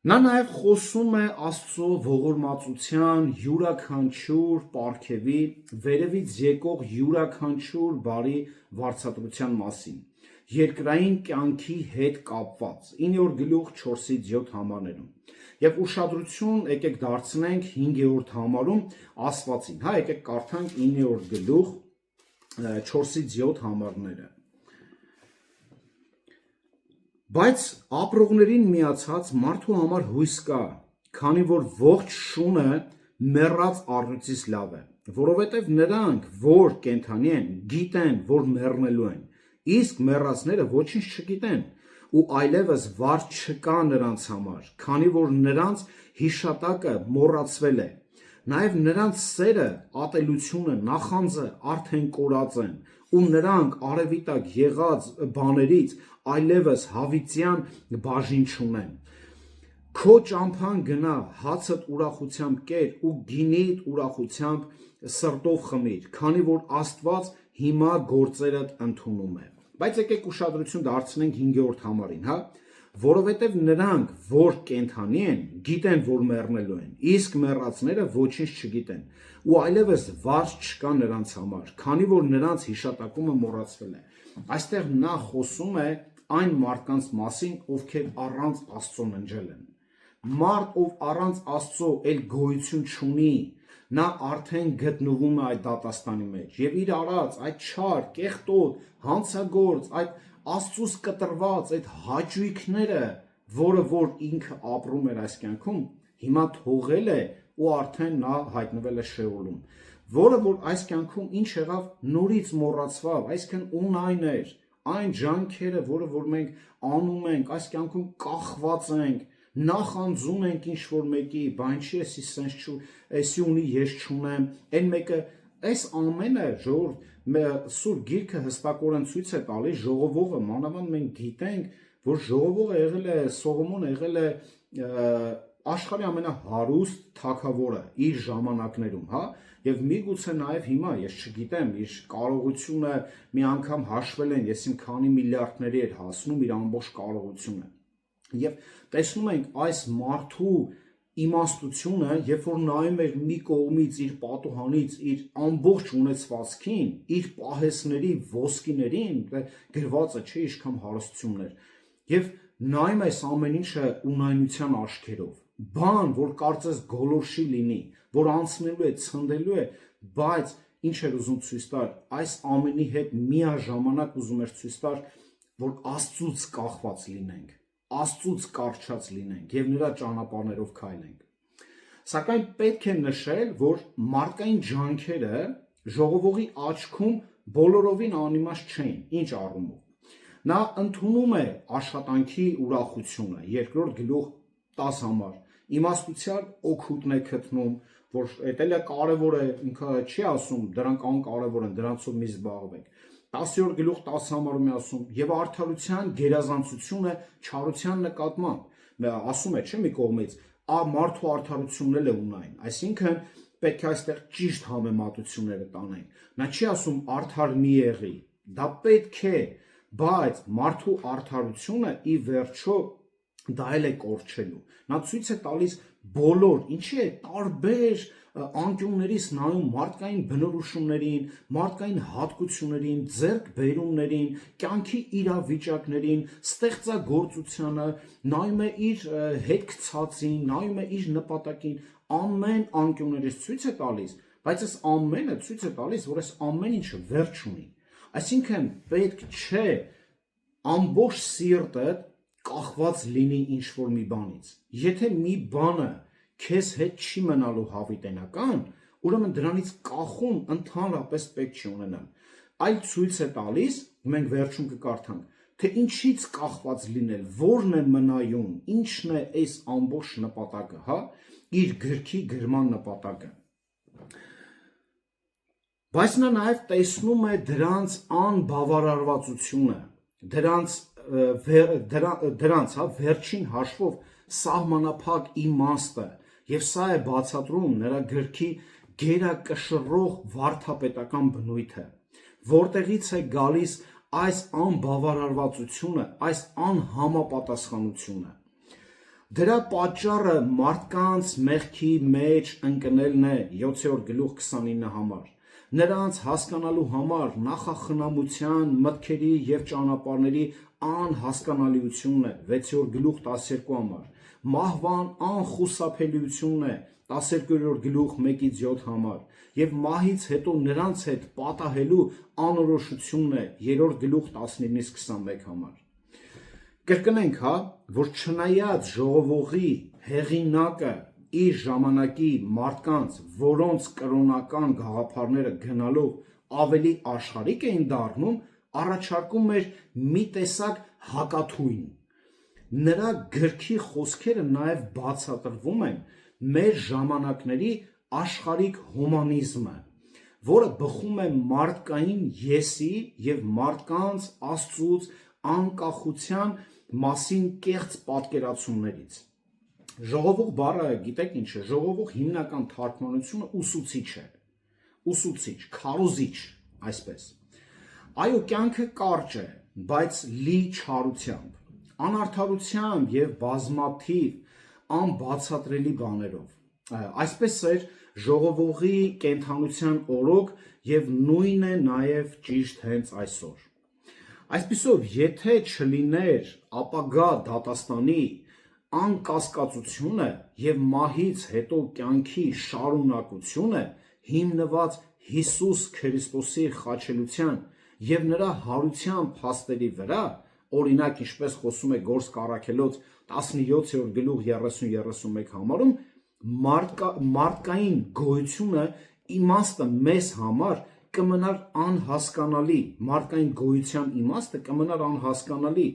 [SPEAKER 1] Նա նաև խոսում է Աստծո ողորմածության յուրաքանչյուր պարգևի, վերևից եկող յուրաքանչյուր բարի վարձատրության մասին։ երկրային կյանքի հետ կապված 9-րդ գլուխ 4-ից 7 համարներում։ Եվ ուշադրություն եկեք դարձնենք 5-րդ համարում ասվածին, հա, եկեք կարդանք 9-րդ գլուխ 4-ից 7 համարները։ Բայց ապրողներին միացած մարդու համար հույս կա, քանի որ ողջ շունը մեռած առյուծից լավ է, որովհետև նրանք, որ կենդանի են, գիտեն, որ մեռնելու են, իսկ մեռածները ոչինչ չգիտեն, ու այլևս վար չկա նրանց համար, քանի որ նրանց հիշատակը մոռացվել է, նաև նրանց սերը, ատելությունը, նախանձը արդեն կորած են, ու նրանք արևի տակ եղած բաներից այլևս հավիտյան բաժին չունեն։ Քո ճամփան գնա, հացդ ուրախությամբ կեր ու գինիդ ուրախությամբ սրտով խմիր, քանի որ Աստված հիմա գործերդ ընդունում է։ Բայց եկեք ուշադրություն դարձնենք 5-րդ համարին, հա, որովհետև նրանք, որ կենդանի են, գիտեն, որ մեռնելու են, իսկ մեռածները ոչինչ չգիտեն, ու այլևս վարձ չկա նրանց համար, քանի որ նրանց հիշատակումը մոռացվել է։ Այստեղ նա խոսում է այն մարդկանց մասին, ովքեր առանց Աստծո ընջել են։ Մարդ, ով առանց Աստծո էլ գոյություն չունի, նա արդեն գտնվում է այդ դատաստանի մեջ եւ իր արած այդ չար, կեղտոտ, հանցագործ, այդ Աստծուց կտրված այդ հաճույքները, որը որ ինքը ապրում էր այս կյանքում, հիմա թողել է ու արդեն նա հայտնվել է Շեոլում, որը որ այս կյանքում ինչ եղավ, նորից մոռացավ, այսինքն ունայն էր, այն ջանքերը, որը որ մենք անում ենք, այս կյանքում կախված ենք, նախանձում ենք ինչ որ մեկի, բան չի էսի սենց չու, էսի ունի ես չունեմ, այն մեկը, այս ամենը ժողովուրդ Սուրբ Գիրքը հստակորեն ցույց է տալիս ժողովողը, մանավանդ մենք գիտենք, որ ժողովողը եղել է Սողոմոնը եղել է աշխարհի ամենահարուստ թագավորը իր ժամանակներում, հա, եւ միգուցե նաեւ հիմա ես չգիտեմ, իր կարողությունը մի անգամ հաշվել են, ես իմ քանի միլիարդների էր հասնում իր ամբողջ կարողությունը։ Եվ տեսնում ենք այս մարդու իմաստությունը, երբ որ նայում էր մի կողմից իր պատուհանից իր ամբողջ ունեցվածքին, իր պահեսների, ոսկիներին, գրվածը չէ ինչքան հարստություններ, եւ նայում այս ամեն ինչը ունայնության աչքերով, բան, որ կարծես գոլորշի լինի, որ անցնելու է, ցնդելու է, բայց ինչ էր ուզում ցույց տալ, այս ամենի հետ միաժամանակ ուզում էր ցույց տալ, որ Աստծուց կախված լինենք, Աստծուց կարճած լինենք եւ նրա ճանապարհներով քայլենք։ Սակայն պետք է նշել, որ մարդկային ջանքերը ժողովողի աչքում բոլորովին անիմաստ չէին, ինչ առումով։ Նա ընդունում է աշխատանքի ուրախությունը, 2-րդ գլուխ 10 համար, իմաստության օգուտն է գտնում, որ դա կարևոր է, ինքը չի ասում դրանք անկարևոր են, դրանցով մի զբաղվեք։ 10-րդ գլուխ 10 համարում է ասում, եւ արդարության գերազանցությունը չարության նկատմամբ, ասում է, չէ՞ մի կողմից, մարդու արդարությունն է ունայն, այսինքն պետք է այստեղ ճիշտ համեմատությունները տանենք։ Նա չի ասում արդար մի եղի, դա պետք է, բայց մարդու արդարությունը ի վերջո դա էլ է կորչելու։ Նա ցույց է տալիս բոլոր, ինչի է տարբեր անկյուններից նայում մարդկային բնորոշումներին, մարդկային հատկություններին, ձեռքբերումներին, կյանքի իրավիճակներին, ստեղծագործությանը, նայում է իր հետ գցածին, նայում է իր նպատակին, ամեն անկյուններից ցույց է տալիս, բայց այս ամենը ցույց է տալիս, որ այս ամեն ինչը վերջ ունի։ Այսինքն պետք չէ ամբողջ սիրտդ կախված լինի ինչ-որ մի բանից։ Եթե մի բանը քեզ հետ չի մնալու հավիտենական, ուրեմն դրանից կախում ընդհանրապես պետք չի ունենալ։ Այլ ցույց է տալիս, մենք վերջում կկարդանք, թե ինչից կախված լինել, որն է մնայուն, ինչն է այս ամբողջ նպատակը, հա, իր գրքի գրման նպատակը։ Բայց նա նաև տեսնում է դրանց անբավարարվածությունը, դրանց վերջին հաշվով սահմանափակ իմաստը, եւ սա է բացատրում նրա գրքի գերակշռող վարդապետական բնույթը, որտեղից է գալիս այս անբավարարվածությունը, այս անհամապատասխանությունը։ Դրա պատճառը մարդկանց մեղքի մեջ ընկնելն է 7-րդ գլուխ 29 համար, նրանց հասկանալու համար նախախնամության, մտքերի եւ ճանապարհների անհասկանալիությունն է 6-րդ գլուխ 12 համար, մահվան անխուսափելիությունն է 12-րդ գլուխ 1-ից 7 համար եւ մահից հետո նրանց հետ պատահելու անորոշությունն է 3-րդ գլուխ 19-ից 21 համար։ Կրկնենք, որ չնայած ժողովողի հեղինակը իր ժամանակի մարդկանց, որոնց կրոնական գաղափարները գնալով ավելի աշխարհիկ էին դառնում, առաջարկում էր մի տեսակ հակաթույն։ Նրա գրքի խոսքերը նաև բացատրվում են մեր ժամանակների աշխարհիկ հումանիզմը, որը բխում է մարդկային եսի եւ մարդկանց Աստծուց անկախության մասին կեղծ պատկերացումներից։ Ժողովուրդ բառը գիտեք ինչ է, ժողովուրդ հիմնական թարգմանությունը ուսուցիչ է, ուսուցիչ, քարոզիչ, այսպես։ Այո, կյանքը կարճ է, բայց լի չարությամբ, անարդարությամբ եւ բազմաթիվ անբացատրելի բաներով։ Այսպես էր ժողովողի կենդանության օրոք եւ նույնն է նաեւ ճիշտ հենց այսօր։ Այսպիսով, եթե չլիներ ապագա դատաստանի անկասկածությունը եւ մահից հետո կյանքի շարունակությունը հիմնված Հիսուս Քրիստոսի խաչելության եւ նրա հարության փաստերի վրա, օրինակ ինչպես խոսում է Գործք առաքելոց 17-րդ գլուխ 30-31 համարում, մարդկային գոյությունը իմաստը մեզ համար կմնար անհասկանալի, մարդկային գոյության իմաստը կմնար անհասկանալի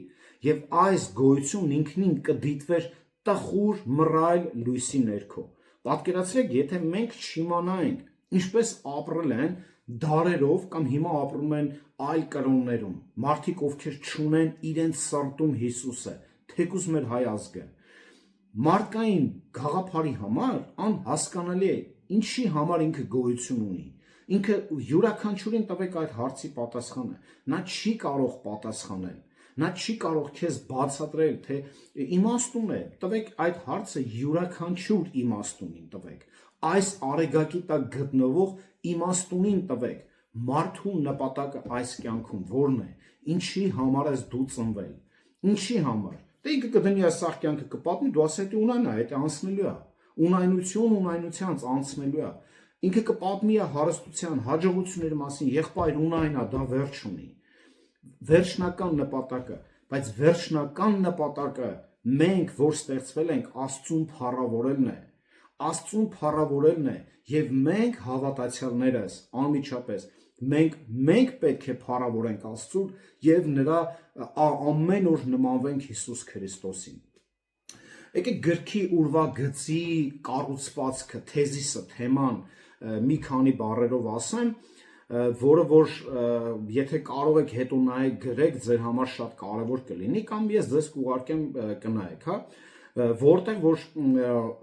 [SPEAKER 1] եւ այս գոյությունն ինքնին կդիտվեր տխուր մռայլ լույսի ներքո։ Պատկերացրեք, եթե մենք չիմանայինք ինչպես ապրել են դարերով կամ հիմա ապրում են այլ կրոններում, մարդիկ ովքեր չունեն իրենց սրտում Հիսուսը, թեկուզ մեր հայ ազգը, մարդկային գաղափարի համար անհասկանալի է, ինչի համար ինքը գոյություն ունի։ Ինքը յուրաքանչյուրին տվեք այդ հարցի պատասխանը, նա չի կարող պատասխանել, նա չի կարող քեզ բացատրել, թե իմաստուն է, տվեք այդ հարցը յուրաքանչյուր իմաստունին տվեք, այս արեգակի տակ գտնվող իմաստունին տվեք, մարդու նպատակը այս կյանքում որն է, ինչի համար ես դու ծնվել, ինչի համար, դե ինքը կդնի այս սաղ կյանքը կպատնի, դու ասես թե ունանա, հետո անցնելու է, ունայնությանց անցնելու է, ինքը կպատմի է հարստության, հաջողությունների մասին, եղբայր ունայնա, դա վերջ ունի, վերջնական նպատակը, բայց վերջնական նպատակը մենք, որ ստեղծվել ենք, Աստծուն փառավորելն է, Աստծուն փառավորելն է եւ մենք հավատացյալներս անմիջապես մենք պետք է փառավորենք Աստծուն եւ նրա ամեն օր նմանվենք Հիսուս Քրիստոսին։ Եկեք գրքի ուրվագծի կառուցվածքը, թեզիսը, թեման մի քանի բառերով ասեմ, որը որ եթե կարող եք հետո նայեք գրեք, ձեր համար շատ կարևոր կլինի, կամ ես ձեզ կուղարկեմ կնայեք, որտեղ որ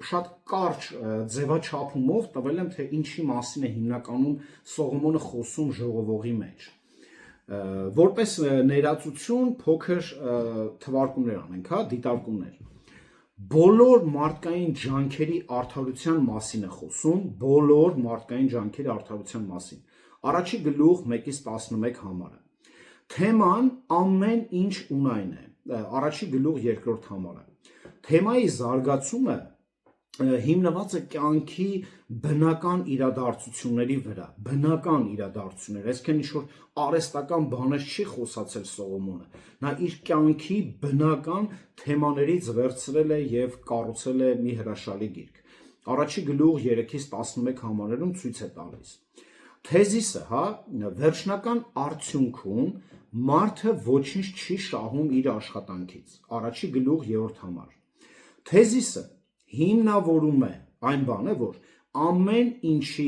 [SPEAKER 1] շատ կարճ ձևաչափումով տվել եմ, թե ինչի մասին է հիմնականում Սողոմոնը խոսում ժողովողի մեջ։ Որպես ներածություն փոքր թվարկումներ անենք, դիտարկումներ։ Բոլոր մարդկային ջանքերի արդարության մասին է խոսում, բոլոր մարդկային ջանքերի արդարության մասին։ Առաջի գլուխ 1-ից 11 համարը։ Թեման ամեն ինչ ունայն է, առաջի գլուխ 2-րդ համարը։ Թեմայի զարգացումը հիմնված է կյանքի բնական իրադարձությունների վրա, բնական իրադարձություններ, այսինքն ինչ-որ արհեստական բաներ չի խոսացել Սողոմոնը, նա իր կյանքի բնական թեմաներից վերցրել է եւ կառուցել է մի հրաշալի գիրք։ Առաջի գլուխ 3-ից 11 համարերում ցույց է տալիս։ Թեզիսը, վերջնական արդյունքում մարդը ոչինչ չի շահում իր աշխատանքից։ Առաջի գլուխ 3-րդ համար։ Թեզիսը հիմնավորում է այն բանը, որ ամեն ինչի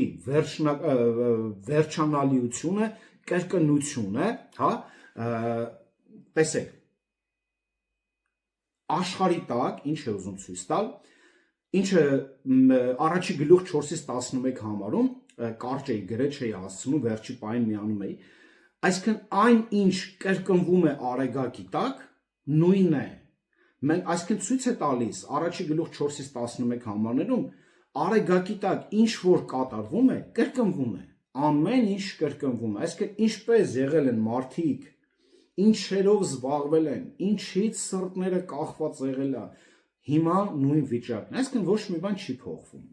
[SPEAKER 1] վերջանալիությունը, կրկնությունը, տեսեք, աշխարհի տակ, ինչ է ուզում ցույց տալ, ինչը առաջի գլուխ 4-ից 11 համարում կարճ էի գրել, չէի հասցնում, վերջի պահին միանում էի, այսինքն այն ինչ կրկնվում է արեգակի տակ, նույնն է։ Մենք այսինքն ցույց է տալիս առաջի գլուխ 4-ից 11 համարներում արեգակի տակ ինչ որ կատարվում է, կրկնվում է։ ամեն ինչ կրկնվում է, այսինքն ինչպես եղել են մարդիկ, ինչերով զբաղվել են, ինչից սրտները կախված եղել է, հիմա նույն վիճակն է, այսինքն ոչ մի բան չի փոխվում։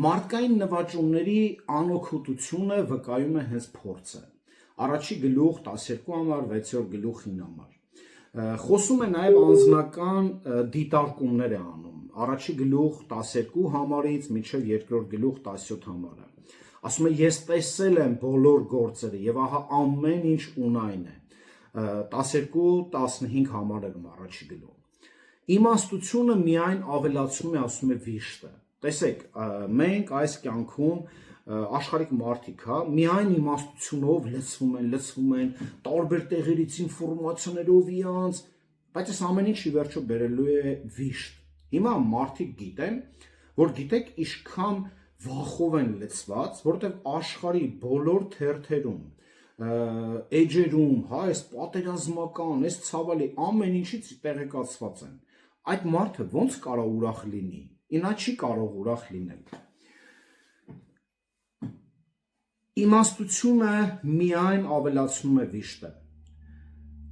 [SPEAKER 1] Մարդկային նվաճումների անօգուտությունը վկայում է հենց փորձը։ Առաջի գլուխ 12 համար, 6-րդ գլուխ 9 համար։ Խոսում է նաև անձնական դիտարկումներ է անում։ Առաջի գլուխ 12 համարից մինչև երկրորդ գլուխ 17 համարը։ Ասում է ես տեսել եմ բոլոր գործերը եւ ահա ամեն ինչ ունայն է։ 12-15 համարերում առաջի գլուխ։ Իմաստությունը միայն ավելացնում է, ասում է վիշտը։ Տեսեք, մենք այս կյանքում աշխարհիկ մարդիկ, հա, միայն իմաստությունով լցվում են, տարբեր տեղերից ինֆորմացիաներով իրանց, բայց այս ամեն ինչի վերջո բերելու է վիշտ։ Հիմա մարդիկ գիտեն, որ գիտեք ինչքան վախով են լցված, որովհետև աշխարհի բոլոր թերթերում, էջերում, հա, այս պատերազմական, այս ցավալի ամեն ինչից տեղեկացված են։ Այդ մարդը ո՞նց կարող ուրախ լինի։ Ինա չի կարող ուրախ լինել։ Իմաստությունը միայն ավելացնում է վիշտը։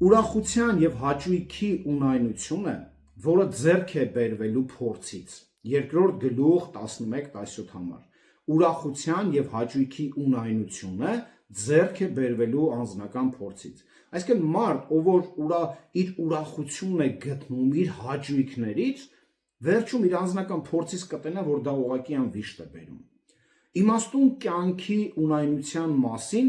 [SPEAKER 1] Ուրախության եւ հաճույքի ունայնությունը, որը ձեռք է բերվելու փորձից։ Երկրորդ գլուխ 11-17 համար։ Ուրախության եւ հաճույքի ունայնությունը ձեռք է բերվելու անձնական փորձից։ Այսինքն մարդ, ով որ իր ուրախությունն է գտնում իր հաճույքներից, վերջում իր անձնական փորձից կտենա, որ դա ուղղակի անվիշտ է բերում։ Իմաստուն կյանքի ունայնության մասին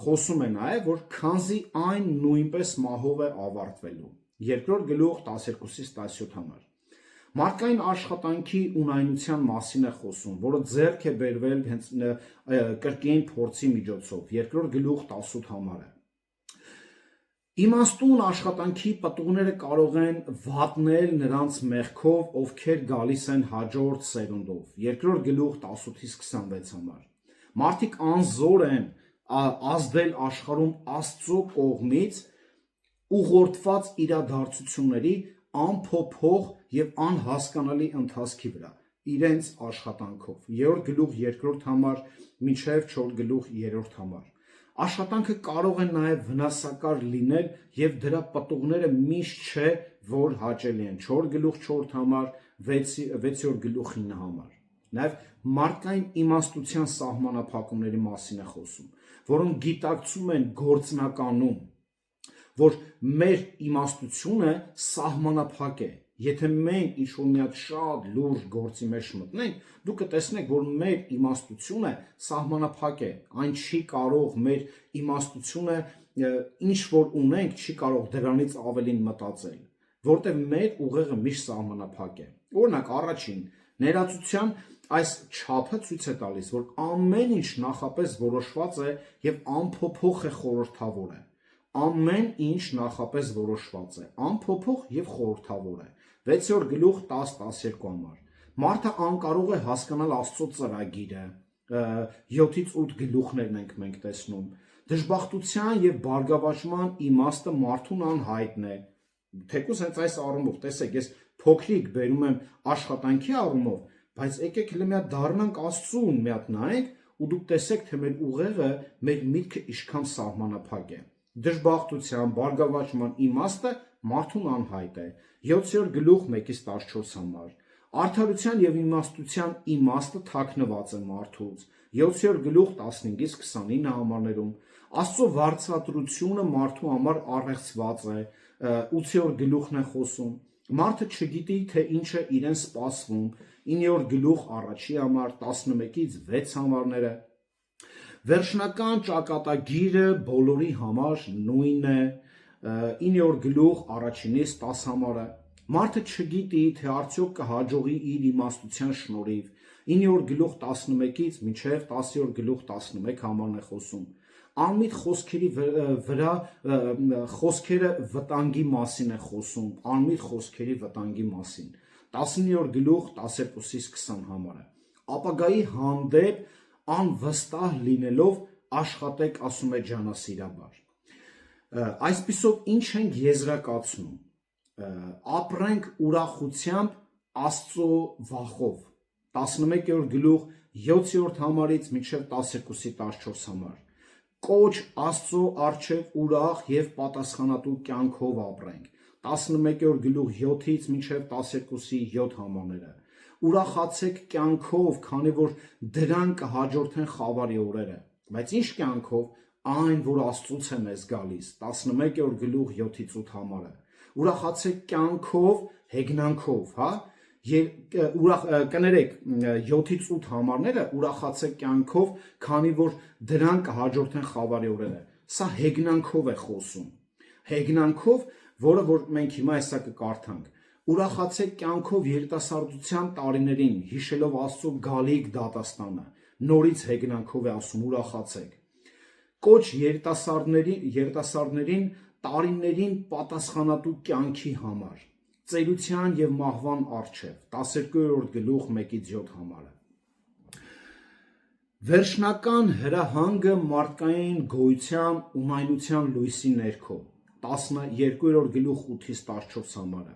[SPEAKER 1] խոսում է նաև, որ քանզի այն նույնպես մահով է ավարտվելու։ Երկրորդ գլուխ 12-17 համար։ Մարդկային աշխատանքի ունայնության մասին է խոսում, որը ձեռք է բերվել հենց կրկին փորձի միջոցով։ Երկրորդ գլուխ 18 համարը։ Իմաստուն աշխատանքի պտուղները կարող են վատնել նրանց մեղքով, ովքեր գալիս են հաջորդ սերունդով։ Երկրորդ գլուխ 18-26 համար։ Մարդիկ անզոր են ազդել աշխարհում Աստծո կողմից ուղղորդված իրադարձությունների անփոփոխ եւ անհասկանալի ընթացքի վրա իրենց աշխատանքով։ 3-րդ գլուխ 2-րդ համար մինչև 4 գլուխ 3-րդ համար։ Աշխատանքը կարող է նաև վնասակար լինել եւ դրա պտուղները միշտ չէ, որ հաճելի են։ 4 գլուխ 4 համար, 6-րդ գլուխ 9 համար։ Նաև մարդկային իմաստության սահմանափակումների մասին է խոսում, որոնք գիտակցում են գործնականում, որ մեր իմաստությունը սահմանափակ է։ Եթե մենք ինչ-որ մի հատ շատ լուրջ գործի մեջ մտնենք, դուք կտեսնեք, որ մեր իմաստությունը սահմանափակ է, այն չի կարող մեր իմաստությունը ինչ որ ունենք, չի կարող դրանից ավելին մտածել, որտեղ մեր ուղեղը միշտ սահմանափակ է։ Օրինակ, առաջին ներածության այս չափը ցույց է տալիս, որ ամեն ինչ նախապես որոշված է եւ անփոփոխ է խորհրդավոր է։ Ամեն ինչ նախապես որոշված է, անփոփոխ եւ խորհրդավոր է։ 6-րդ գլուխ 10-12 համար։ Մարդը անկարող է հասկանալ Աստծո ծրագիրը, 7-ից 8 գլուխներն ենք մենք տեսնում։ Դժբախտության եւ բարգավաճման իմաստը մարդուն անհայտն է։ Թեկուզ հենց այս առումով, տեսեք, ես փոքրիկ բերում եմ աշխատանքի առումով, բայց եկեք հենց մի հատ դառնանք Աստծուն, մի հատ նայենք ու դուք տեսեք, թե մեր ուղեղը, մեր միտքը ինչքան սահմանափակ է։ Դժբախտության, բարգավաճման իմաստը մարդուն անհայտ է։ 7-րդ գլուխ 1-14 համար։ Արդարության եւ իմաստության իմաստը թաքնված է մարդուց։ 7-րդ գլուխ 15-29 համարներում։ Աստծո վարձատրությունը մարդու համար առեղծված է։ 8-րդ գլուխն է խոսում։ Մարդը չգիտի, թե ինչ է իրեն սպասվում։ 9-րդ գլուխ առաջի համար, 11-ից 6 համարները։ Վերջնական ճակատագիրը բոլորի համար նույնն է։ 9-րդ գլուխ առաջինից 10 համարը։ Մարդը չգիտի, թե արդյոք կհաջողի իր իմաստության շնորհիվ։ 9-րդ գլուխ 11-ից մինչև 10-րդ գլուխ 11 համարն է խոսում։ Անմիտ խոսքերի վրա խոսքերը վտանգի մասին է խոսում, անմիտ խոսքերի վտանգի մասին։ 19-րդ գլուխ 12-ից 20 համարը։ Ապագայի հանդեպ անվստահ լինելով աշխատեք, ասում է ջանասիրաբար։ Այսպիսով ինչ ենք եզրակացնում։ Ապրենք ուրախությամբ Աստծո վախով։ 11-րդ գլուխ 7-րդ համարից մինչև 12-ի 14 համար։ Կոչ Աստծո առջև ուրախ եւ պատասխանատու կյանքով ապրենք։ 11-րդ գլուխ 7-ից մինչև 12-ի 7 համարները։ Ուրախացեք կյանքով, քանի որ դրան կհաջորդեն խավարի օրերը։ Բայց ինչ կյանքով, այն, որ Աստծուց է մեզ գալիս, 11-րդ գլուխ 7-ից 8 համարը։ Ուրախացեք կյանքով, հեգնանքով, հա։ Կներեք 7-ից 8 համարները ուրախացեք կյանքով, քանի որ դրան կհաջորդեն խավարի օրերը։ Սա հեգնանքով է խոսում։ Հեգնանքով, որը որ մենք հիմա հեսա կկարդանք։ Ուրախացեք կյանքով երիտասարդության տարիներին, հիշելով Աստծո գալիք դատաստանը։ Նորից հեգնանքով է ասում ուրախացեք։ Կոչ երիտասարդներին տարիներին պատասխանատու կյանքի համար, ծերության եւ մահվան առջև, 12-րդ գլուխ 1-ից 7 համարը։ Վերջնական հրահանգը մարդկային գոյության ունայնության լույսի ներքո, 12-րդ գլուխ 8-ից 14 համարը։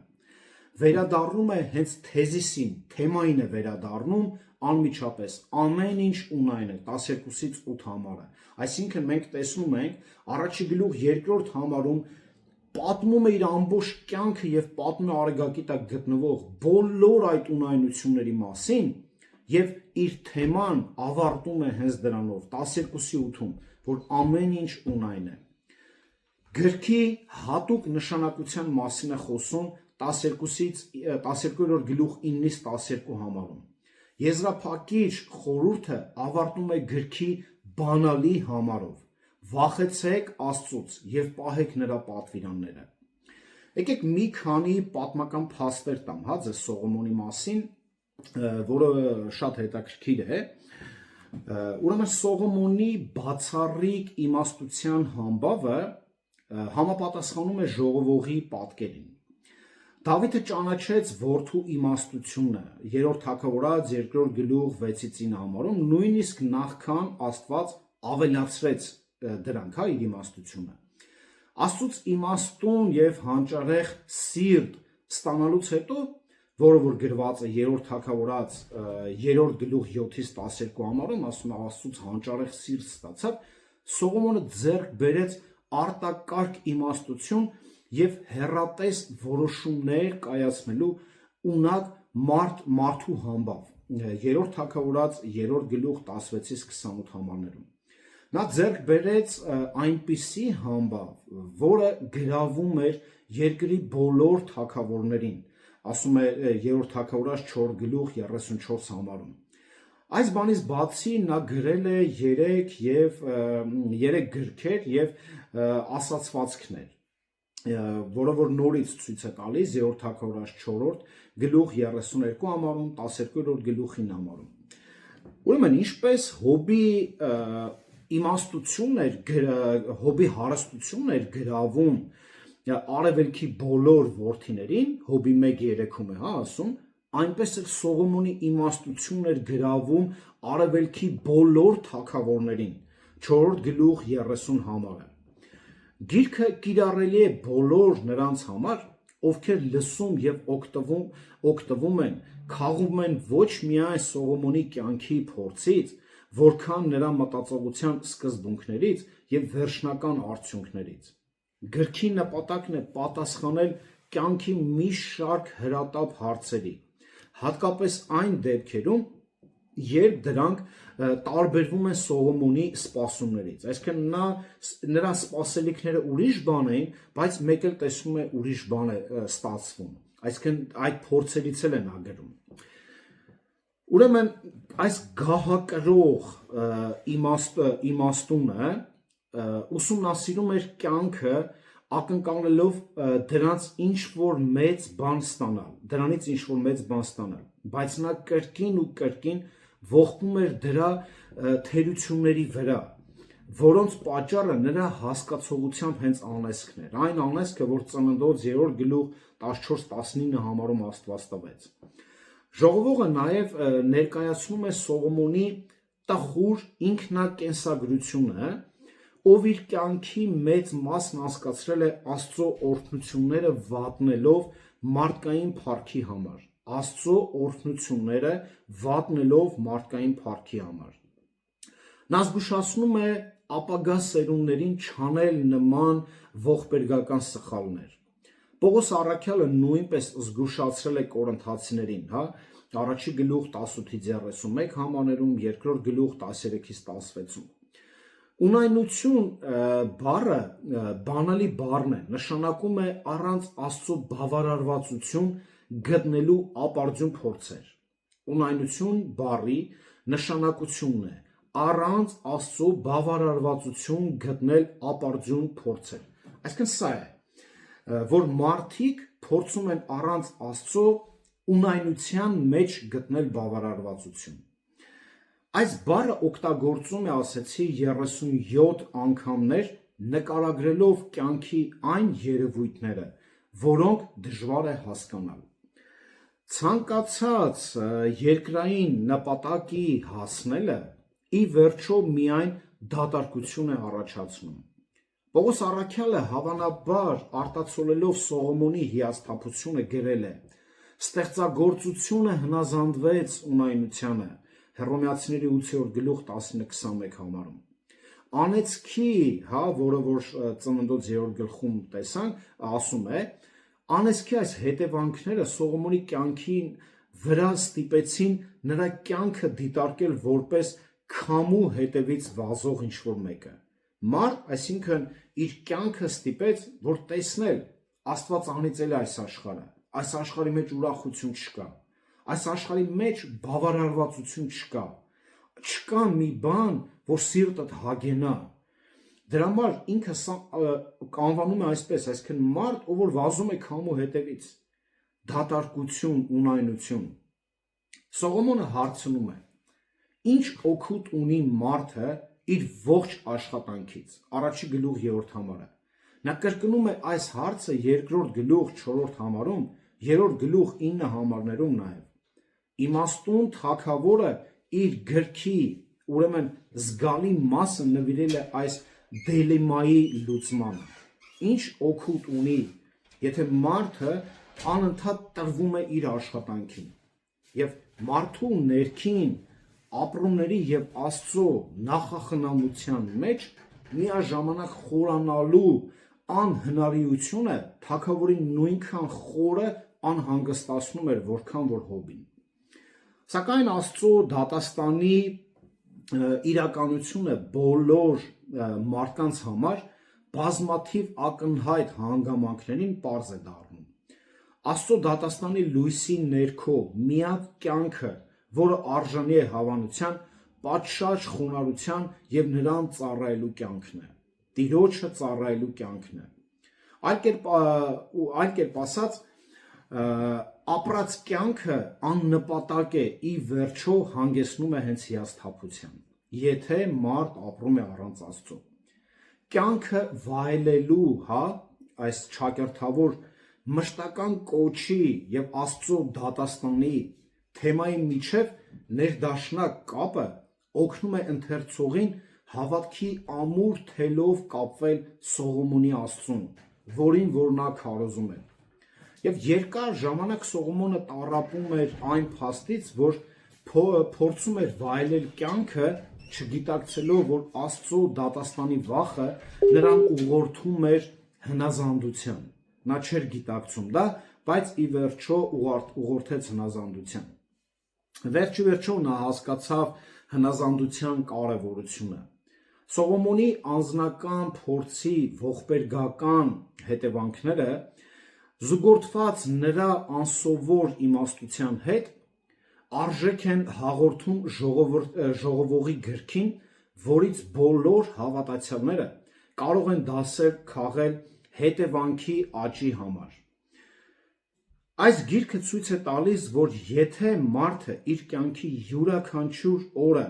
[SPEAKER 1] Վերադառնում է հենց թեզիսին, թեմային է վերադառնում անմիջապես, ամեն ինչ ունայն է, 12-ից 8 համարը։ Այսինքն մենք տեսնում ենք առաջի գլուխ 2-րդ համարում պատմում է իր ամբողջ կյանքը եւ պատմում է Արեգակի տակ գտնվող բոլոր այդ ունայնությունների մասին եւ իր թեման ավարտում է հենց դրանով 12-ի 8-ում, որ ամեն ինչ ունայն է։ Գրքի հատուկ նշանակության մասին է խոսում 12-րդ գլուխ 9-ից 12 համարում։ Եզրափակիչ խորհուրդը ավարտում է գրքի բանալի համարով. Վախեցեք Աստծուց եւ պահեք նրա պատվիրանները։ Եկեք մի քանի պատմական փաստեր տամ, հա, ձեզ Սողոմոնի մասին, որը շատ հետաքրքիր է։ Ուրեմն Սողոմոնի բացառիկ իմաստության համբավը համապատասխանում է ժողովողի պատկերին։ Դավիթը ճանաչեց որդու իմաստությունը 3-րդ թագավորաց 2-րդ գլուխ 6-ից 9 համարում, նույնիսկ նախքան Աստված ավելացրեց դրանք, հա, իր իմաստությունը։ Աստծուց իմաստուն եւ հանճարեղ սիրտ ստանալուց հետո, որը որ գրված է 3-րդ թագավորաց 3-րդ գլուխ 7-ից 12 համարում, ասում է Աստծուց հանճարեղ սիրտ ստացավ, Սողոմոնը ձեռք բերեց արտակարգ իմաստություն եւ հեռատես որոշումներ կայացնելու ունակ մարդու համբավ 3-րդ թագավորաց 3-րդ գլուխ 16-ից 28 համարներում։ Նա ձեռք բերեց այնպիսի համբավ, որը գրավում էր երկրի բոլոր թագավորներին, ասում է 3-րդ թագավորաց 4 գլուխ 34 համարում։ Այս բանից բացի նա գրել է 3 գրքեր եւ ասացվածքներ, որը որ նորից ցույց է տալիս 3-րդ թագավորաց 4-րդ գլուխ 32 համարում, 12-րդ գլուխ 9 համարում։ Ուրեմն ինչպես Հոբի իմաստությունն էր, Հոբի հարստությունն էր գրավում արևելքի բոլոր որդիներին, Հոբի 1:3-ում է, հա, ասում, այնպես էլ Սողոմոնի իմաստությունն էր գրավում արևելքի բոլոր թագավորներին, 4-րդ գլուխ 30 համարը։ Գիրքը կիրառելի է բոլոր նրանց համար, ովքեր լսում եւ օգտվում են, քաղում են ոչ միայն Սողոմոնի կյանքի փորձից, որքան նրա մտածողության սկզբունքներից եւ վերջնական արդյունքներից։ Գրքի նպատակն է պատասխանել կյանքի մի շարք հրատապ հարցերի, հատկապես այն դեպքերում, երբ դրանք տարբերվում են Սողոմոնի սպասումներից, այսինքն նրա սպասելիքները ուրիշ բան էին, բայց մեկ էլ տեսնում է ուրիշ բան է ստացվում, այսինքն այդ փորձերից էլ է նա գրում։ Ուրեմն այս գահակրող իմաստունը ուսումնասիրում էր կյանքը ակնկալելով դրանից ինչ որ մեծ բան ստանալ, բայց նա կրկին ու կրկին ողբում էր դրա թերությունների վրա, որոնց պատճառը նրա հասկացողությամբ հենց անեծքն էր, այն անեծքը, որ Ծննդոց 3-րդ գլուխ 14-19 համարում Աստված տվեց։ Ժողովողը նաև ներկայացնում է Սողոմոնի տխուր ինքնակենսագրությունը, ով իր կյանքի մեծ մասն անցկացրել է Աստծո օրհնությունները վատնելով մարդկային փառքի համար, Աստծո օրհնությունները վատնելով մարդկային փառքի համար։ Նա զգուշացնում է ապագա սերունդներին չանել նման ողբերգական սխալներ։ Պողոս առաքյալը նույնպես զգուշացրել է կորինթացիներին, առաջի գլուխ 18-31 համաներում, երկրորդ գլուխ 13-16-ում։ Ունայնություն բառը բանալի բառն է, նշանակում է առանց Աստծո բավարարվածություն գտնելու ապարդյուն փորձեր։ Ունայնություն բառի նշանակությունն է առանց Աստծո բավարարվածություն գտնել ապարդյուն փորձեր։ Այսինքն սա է, որ մարդիկ փորձում են առանց Աստծո ունայնության մեջ գտնել բավարարվածություն։ Այս բառը օգտագործում է, ասեցի, 37 անգամներ նկարագրելով կյանքի այն երևույթները, որոնք դժվար է հասկանալ։ Ցանկացած երկրային նպատակի հասնելը ի վերջո միայն դատարկություն է առաջացնում։ Պողոս առաքյալը հավանաբար արտացոլելով Սողոմոնի հիասթափությունը գրել է. «Ստեղծագործությունը հնազանդվեց ունայնությանը» Հռոմեացիների 8-րդ գլուխ 19-21 համարում։ Անեծքի, որը որ Ծննդոց 3-րդ գլխում տեսանք, ասում է. անեծքի այս հետևանքները Սողոմոնի կյանքին վրա ստիպեցին նրա կյանքը դիտարկել որպես քամու հետևից վազող ինչ-որ մեկը։ Մարդ, այսինքն իր կյանքը ստիպեց, որ տեսնել Աստված անիծել է այս աշխարհը, այս աշխարհի մեջ ուրախություն չկա, այս աշխարհի մեջ բավարարվածություն չկա, չկա մի բան, որ սիրտդ հագենա։ Դրա համար ինքը կանվանում է այսպես, այսինքն մարդ, ով որ վազում է քամու հետևից, դատարկություն, ունայնություն։ Սողոմոնը հարցնում է. ինչ օգուտ ունի մարդը իր ողջ աշխատանքից, առաջի գլուխ 3-րդ համարը։ Նա կրկնում է այս հարցը 2-րդ գլուխ 4-րդ համարում, 3-րդ գլուխ 9 համարներում նաև։ Իմաստուն թագավորը իր գրքի, ուրեմն զգալի մասը նվիրել է այս դիլեմայի լուծմանը։ Ինչ օգուտ ունի, եթե մարդը անընդհատ տրվում է իր աշխատանքին, եւ մարդու ներքին ապրումների եւ Աստծո նախախնամության մեջ միաժամանակ խորանալու անհնարինությունը թագավորին նույնքան խորը անհանգստացնում էր, որքան որ Հոբին։ Սակայն Աստծո դատաստանի իրականությունը բոլոր մարդկանց համար բազմաթիվ ակնհայտ հանգամանքներին պարզ է դառնում։ Աստծո դատաստանի լույսի ներքո միակ կյանքը, որը արժանի է հավանության, պատշաճ խոնարհության եւ նրան ծառայելու կյանքն է։ Տիրոջը ծառայելու կյանքն է։ Այլ կերպ ասած, ապրած կյանքը աննպատակ է, ի վերջո հանգեցնում է հենց հիասթափության, եթե մարդ ապրում է առանց Աստծո։ Կյանքը վայելելու, այս ճակերտավոր մշտական կոչի եւ Աստծո դատաստանի թեմայի միջև ներդաշնակ կապը օգնում է ընթերցողին հավատքի ամուր թելով կապվել Սողոմոնի Աստծուն, որին որ նա քարոզում է։ Եվ երկար ժամանակ Սողոմոնը տառապում էր այն փաստից, որ փորձում էր վայելել կյանքը, չգիտակցելով, որ Աստծո դատաստանի վախը նրան ուղղորդում էր հնազանդության։ Նա չէր գիտակցում դա, բայց ի վերջո ուղղորդեց հնազանդության։ Վերջիվերջո նա հասկացավ հնազանդության կարևորությունը։ Սողոմոնի անձնական փորձի ողբերգական հետևանքները զուգորդված նրա անսովոր իմաստության հետ արժեք են հաղորդում ժողովողի գրքին, որից բոլոր հավատացյալները կարող են դասեր քաղել հետևանքի աճի համար։ Այս գիրքը ցույց է տալիս, որ եթե մարդը իր կյանքի յուրաքանչյուր օրը,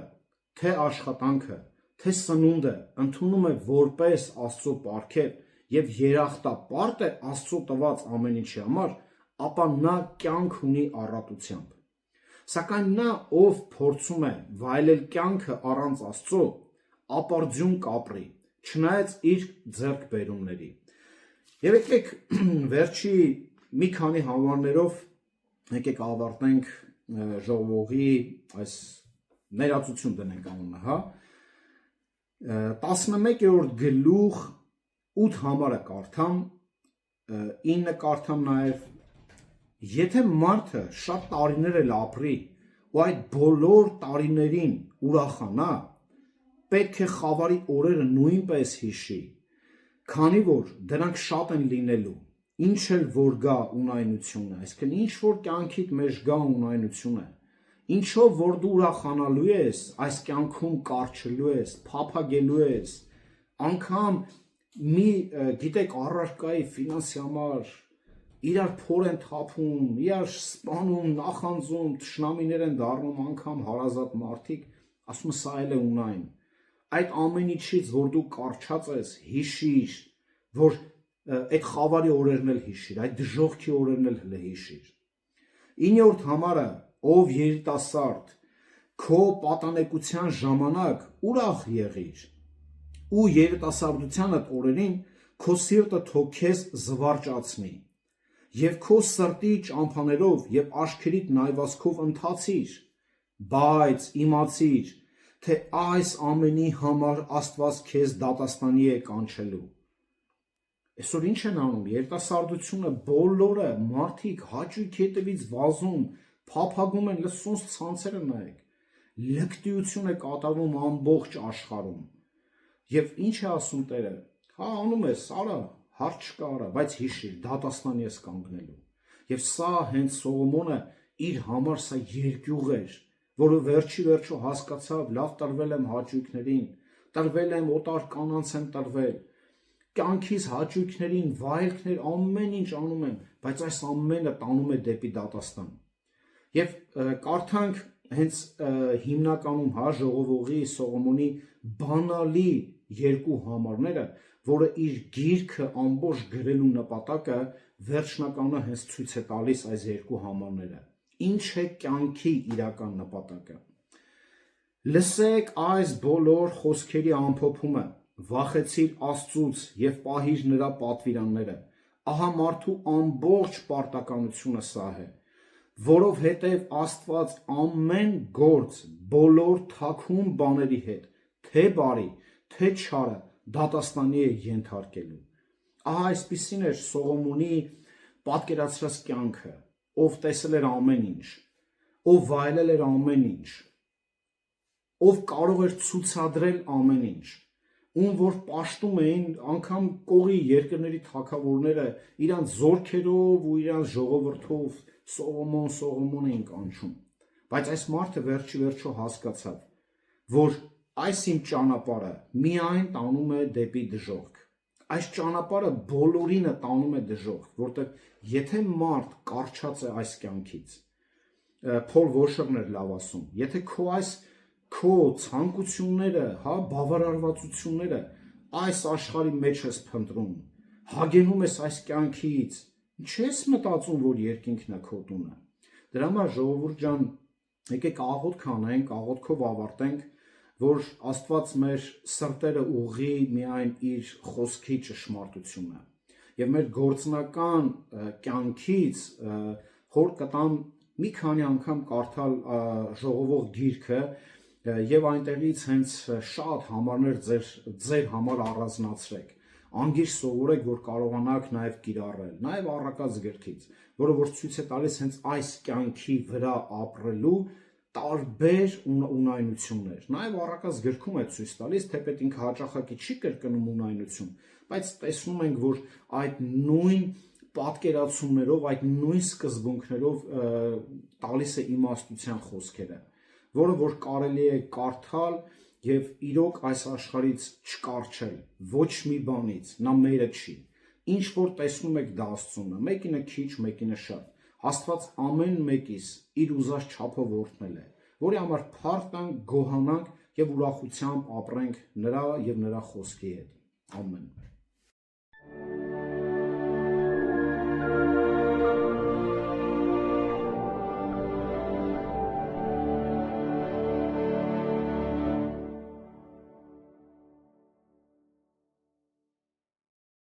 [SPEAKER 1] թե աշխատանքը, թե սնունդը ընդունում է որպես Աստծո պարգև եւ երախտապարտ է Աստծո տված ամեն ինչի համար, ապա նա կյանք ունի առատությամբ։ Սակայն նա, ով փորձում է վայելել կյանքը առանց Աստծո, ապարդյուն կապրի, չնայած իր ձեռքբերումների։ Եվ եկեք վերջի մի քանի համարներով եկեք ավարտենք ժողովի այս ներածություն դնենք անունը, հա 11-րդ գլուխ 8 համարը կարդամ 9 կարդամ նաև եթե մարդը շատ տարիներ էլ ապրի ու այդ բոլոր տարիներին ուրախանա պետք է խավարի օրերը նույնպես հիշի քանի որ դրանք շատ են լինելու ինչ էլ որ գա ունայնությունը այսինքն ինչ որ կյանքիդ մեջ գա ունայնությունը ինչով որ դու ուրախանալու ես այս կյանքում կարճելու ես փափագելու ես անգամ մի գիտեք առարկայի ֆինանսի համար իրար փոր են թափում իրար սպանում նախանձում թշնամիներ են դառնում անգամ հարազատ մարդիկ ասում սա էլ է ունայն այդ ամեն ինչից որ դու կարճած ես հիշիր որ այդ խավարի օրերն էլ հիշիր այդ դժոխքի օրերն էլ հիշիր 9-րդ համարը ով երիտասարդ քո պատանեկության ժամանակ ուրախ եղիր ու երիտասարդությանդ օրերին քո սիրտը թող քեզ զվարճացնի եւ քո սրտի ճամփաներով եւ աչքերիդ նայվածքով ընթացիր բայց իմացիր թե այս ամենի համար Աստված քեզ դատաստանի է կանչելու այսօր ինչ են անում երիտասարդությունը բոլորը մարդիկ հաճույք հետևից վազում փափագում են լսոնց ցանցերը նայեք լկտիություն է կատարվում ամբողջ աշխարհում եւ ինչ է ասում Տերը հա անում ես արա հարց չկա արա բայց հիշիր դատաստանի ես կանգնելու եւ սա հենց Սողոմոնը իր համար սա երկյուղ էր որը վերջի վերջո հասկացավ լավ տրվել եմ հաճույքներին տրվել եմ օտար կանանց եմ տրվել կյանքից հաճույքներին վայելքներ ամեն ինչ անում եմ բայց այս ամենը տանում է դեպի դատաստան եւ կարդանք հենց հիմնականում հա ժողովողի Սողոմոնի բանալի երկու համարները որը իր գիրքը ամբողջ գրելու նպատակը վերջնականը հենց ցույց է տալիս այս երկու համարները ինչ է կյանքի իրական նպատակը լսեք այս բոլոր խոսքերի ամփոփումը վախեցիր Աստծուց եւ պահիր նրա պատվիրանները ահա մարդու ամբողջ պարտականությունը սա է որովհետև Աստված ամեն գործ բոլոր թաքուն բաների հետ թե բարի թե չարը դատաստանի է ենթարկելու ահա այսպիսին էր Սողոմոնի պատկերացրած կյանքը ով տեսել էր ամեն ինչ ով վայելել էր ամեն ինչ ով կարող էր ցուցադրել ամեն ինչ ում որ պաշտում էին անգամ կողի երկրների թագավորները իրանց զորքերով ու իրանց ժողովրդով Սողոմոն էին կանչում բայց այս մարդը վերջի վերջո հասկացավ որ այս իմ ճանապարհը միայն տանում է դեպի դժոխք այս ճանապարհը բոլորինը տանում է դժոխք որտեղ եթե մարդ կարճած է այս կյանքից Փոլ Վոշերն էր լավ ասում եթե քո ցանկությունները հա բավարարվածությունները այս աշխարհի մեջ ես փնտրում հագենում ես այս կյանքից չես մտածում որ երկինքն է քո տունը դրա համար ժողովուրդ ջան եկեք աղոթք անենք աղոթքով ավարտենք որ Աստված մեր սրտերը ուղղի միայն իր խոսքի ճշմարտությունը եւ մեր գործնական կյանքից խոր կտամ մի քանի անգամ կարդալ ժողովող գիրքը եւ այնտեղից հենց շատ համարներ ձեր համար առանձնացրեք անգիր սովորեք որ կարողանաք նաեւ կիրառել նաեւ առակած գրքից որը որ ցույց է տալիս հենց այս կյանքի վրա ապրելու տարբեր ունայնություններ նաեւ առակած գրքում է ցույց տալիս թեպետ ինքը հաճախակի չի կրկնում ունայնություն բայց տեսնում ենք որ այդ նույն պատկերացումներով այդ նույն սկզբունքներով տալիս է իմաստության խոսքերը որը որ կարելի է կարդալ եւ իրոք այս աշխարհից չկարչել ոչ մի բանից նա մերը չի ինչ որ տեսնում եք դա Աստծուն է մեկինը քիչ մեկինը շատ Աստված ամեն մեկիս իր ուզած չափով օրհնել է որի համար փառք տանք գոհանանք եւ ուրախությամբ ապրենք նրա եւ նրա խոսքի հետ ամեն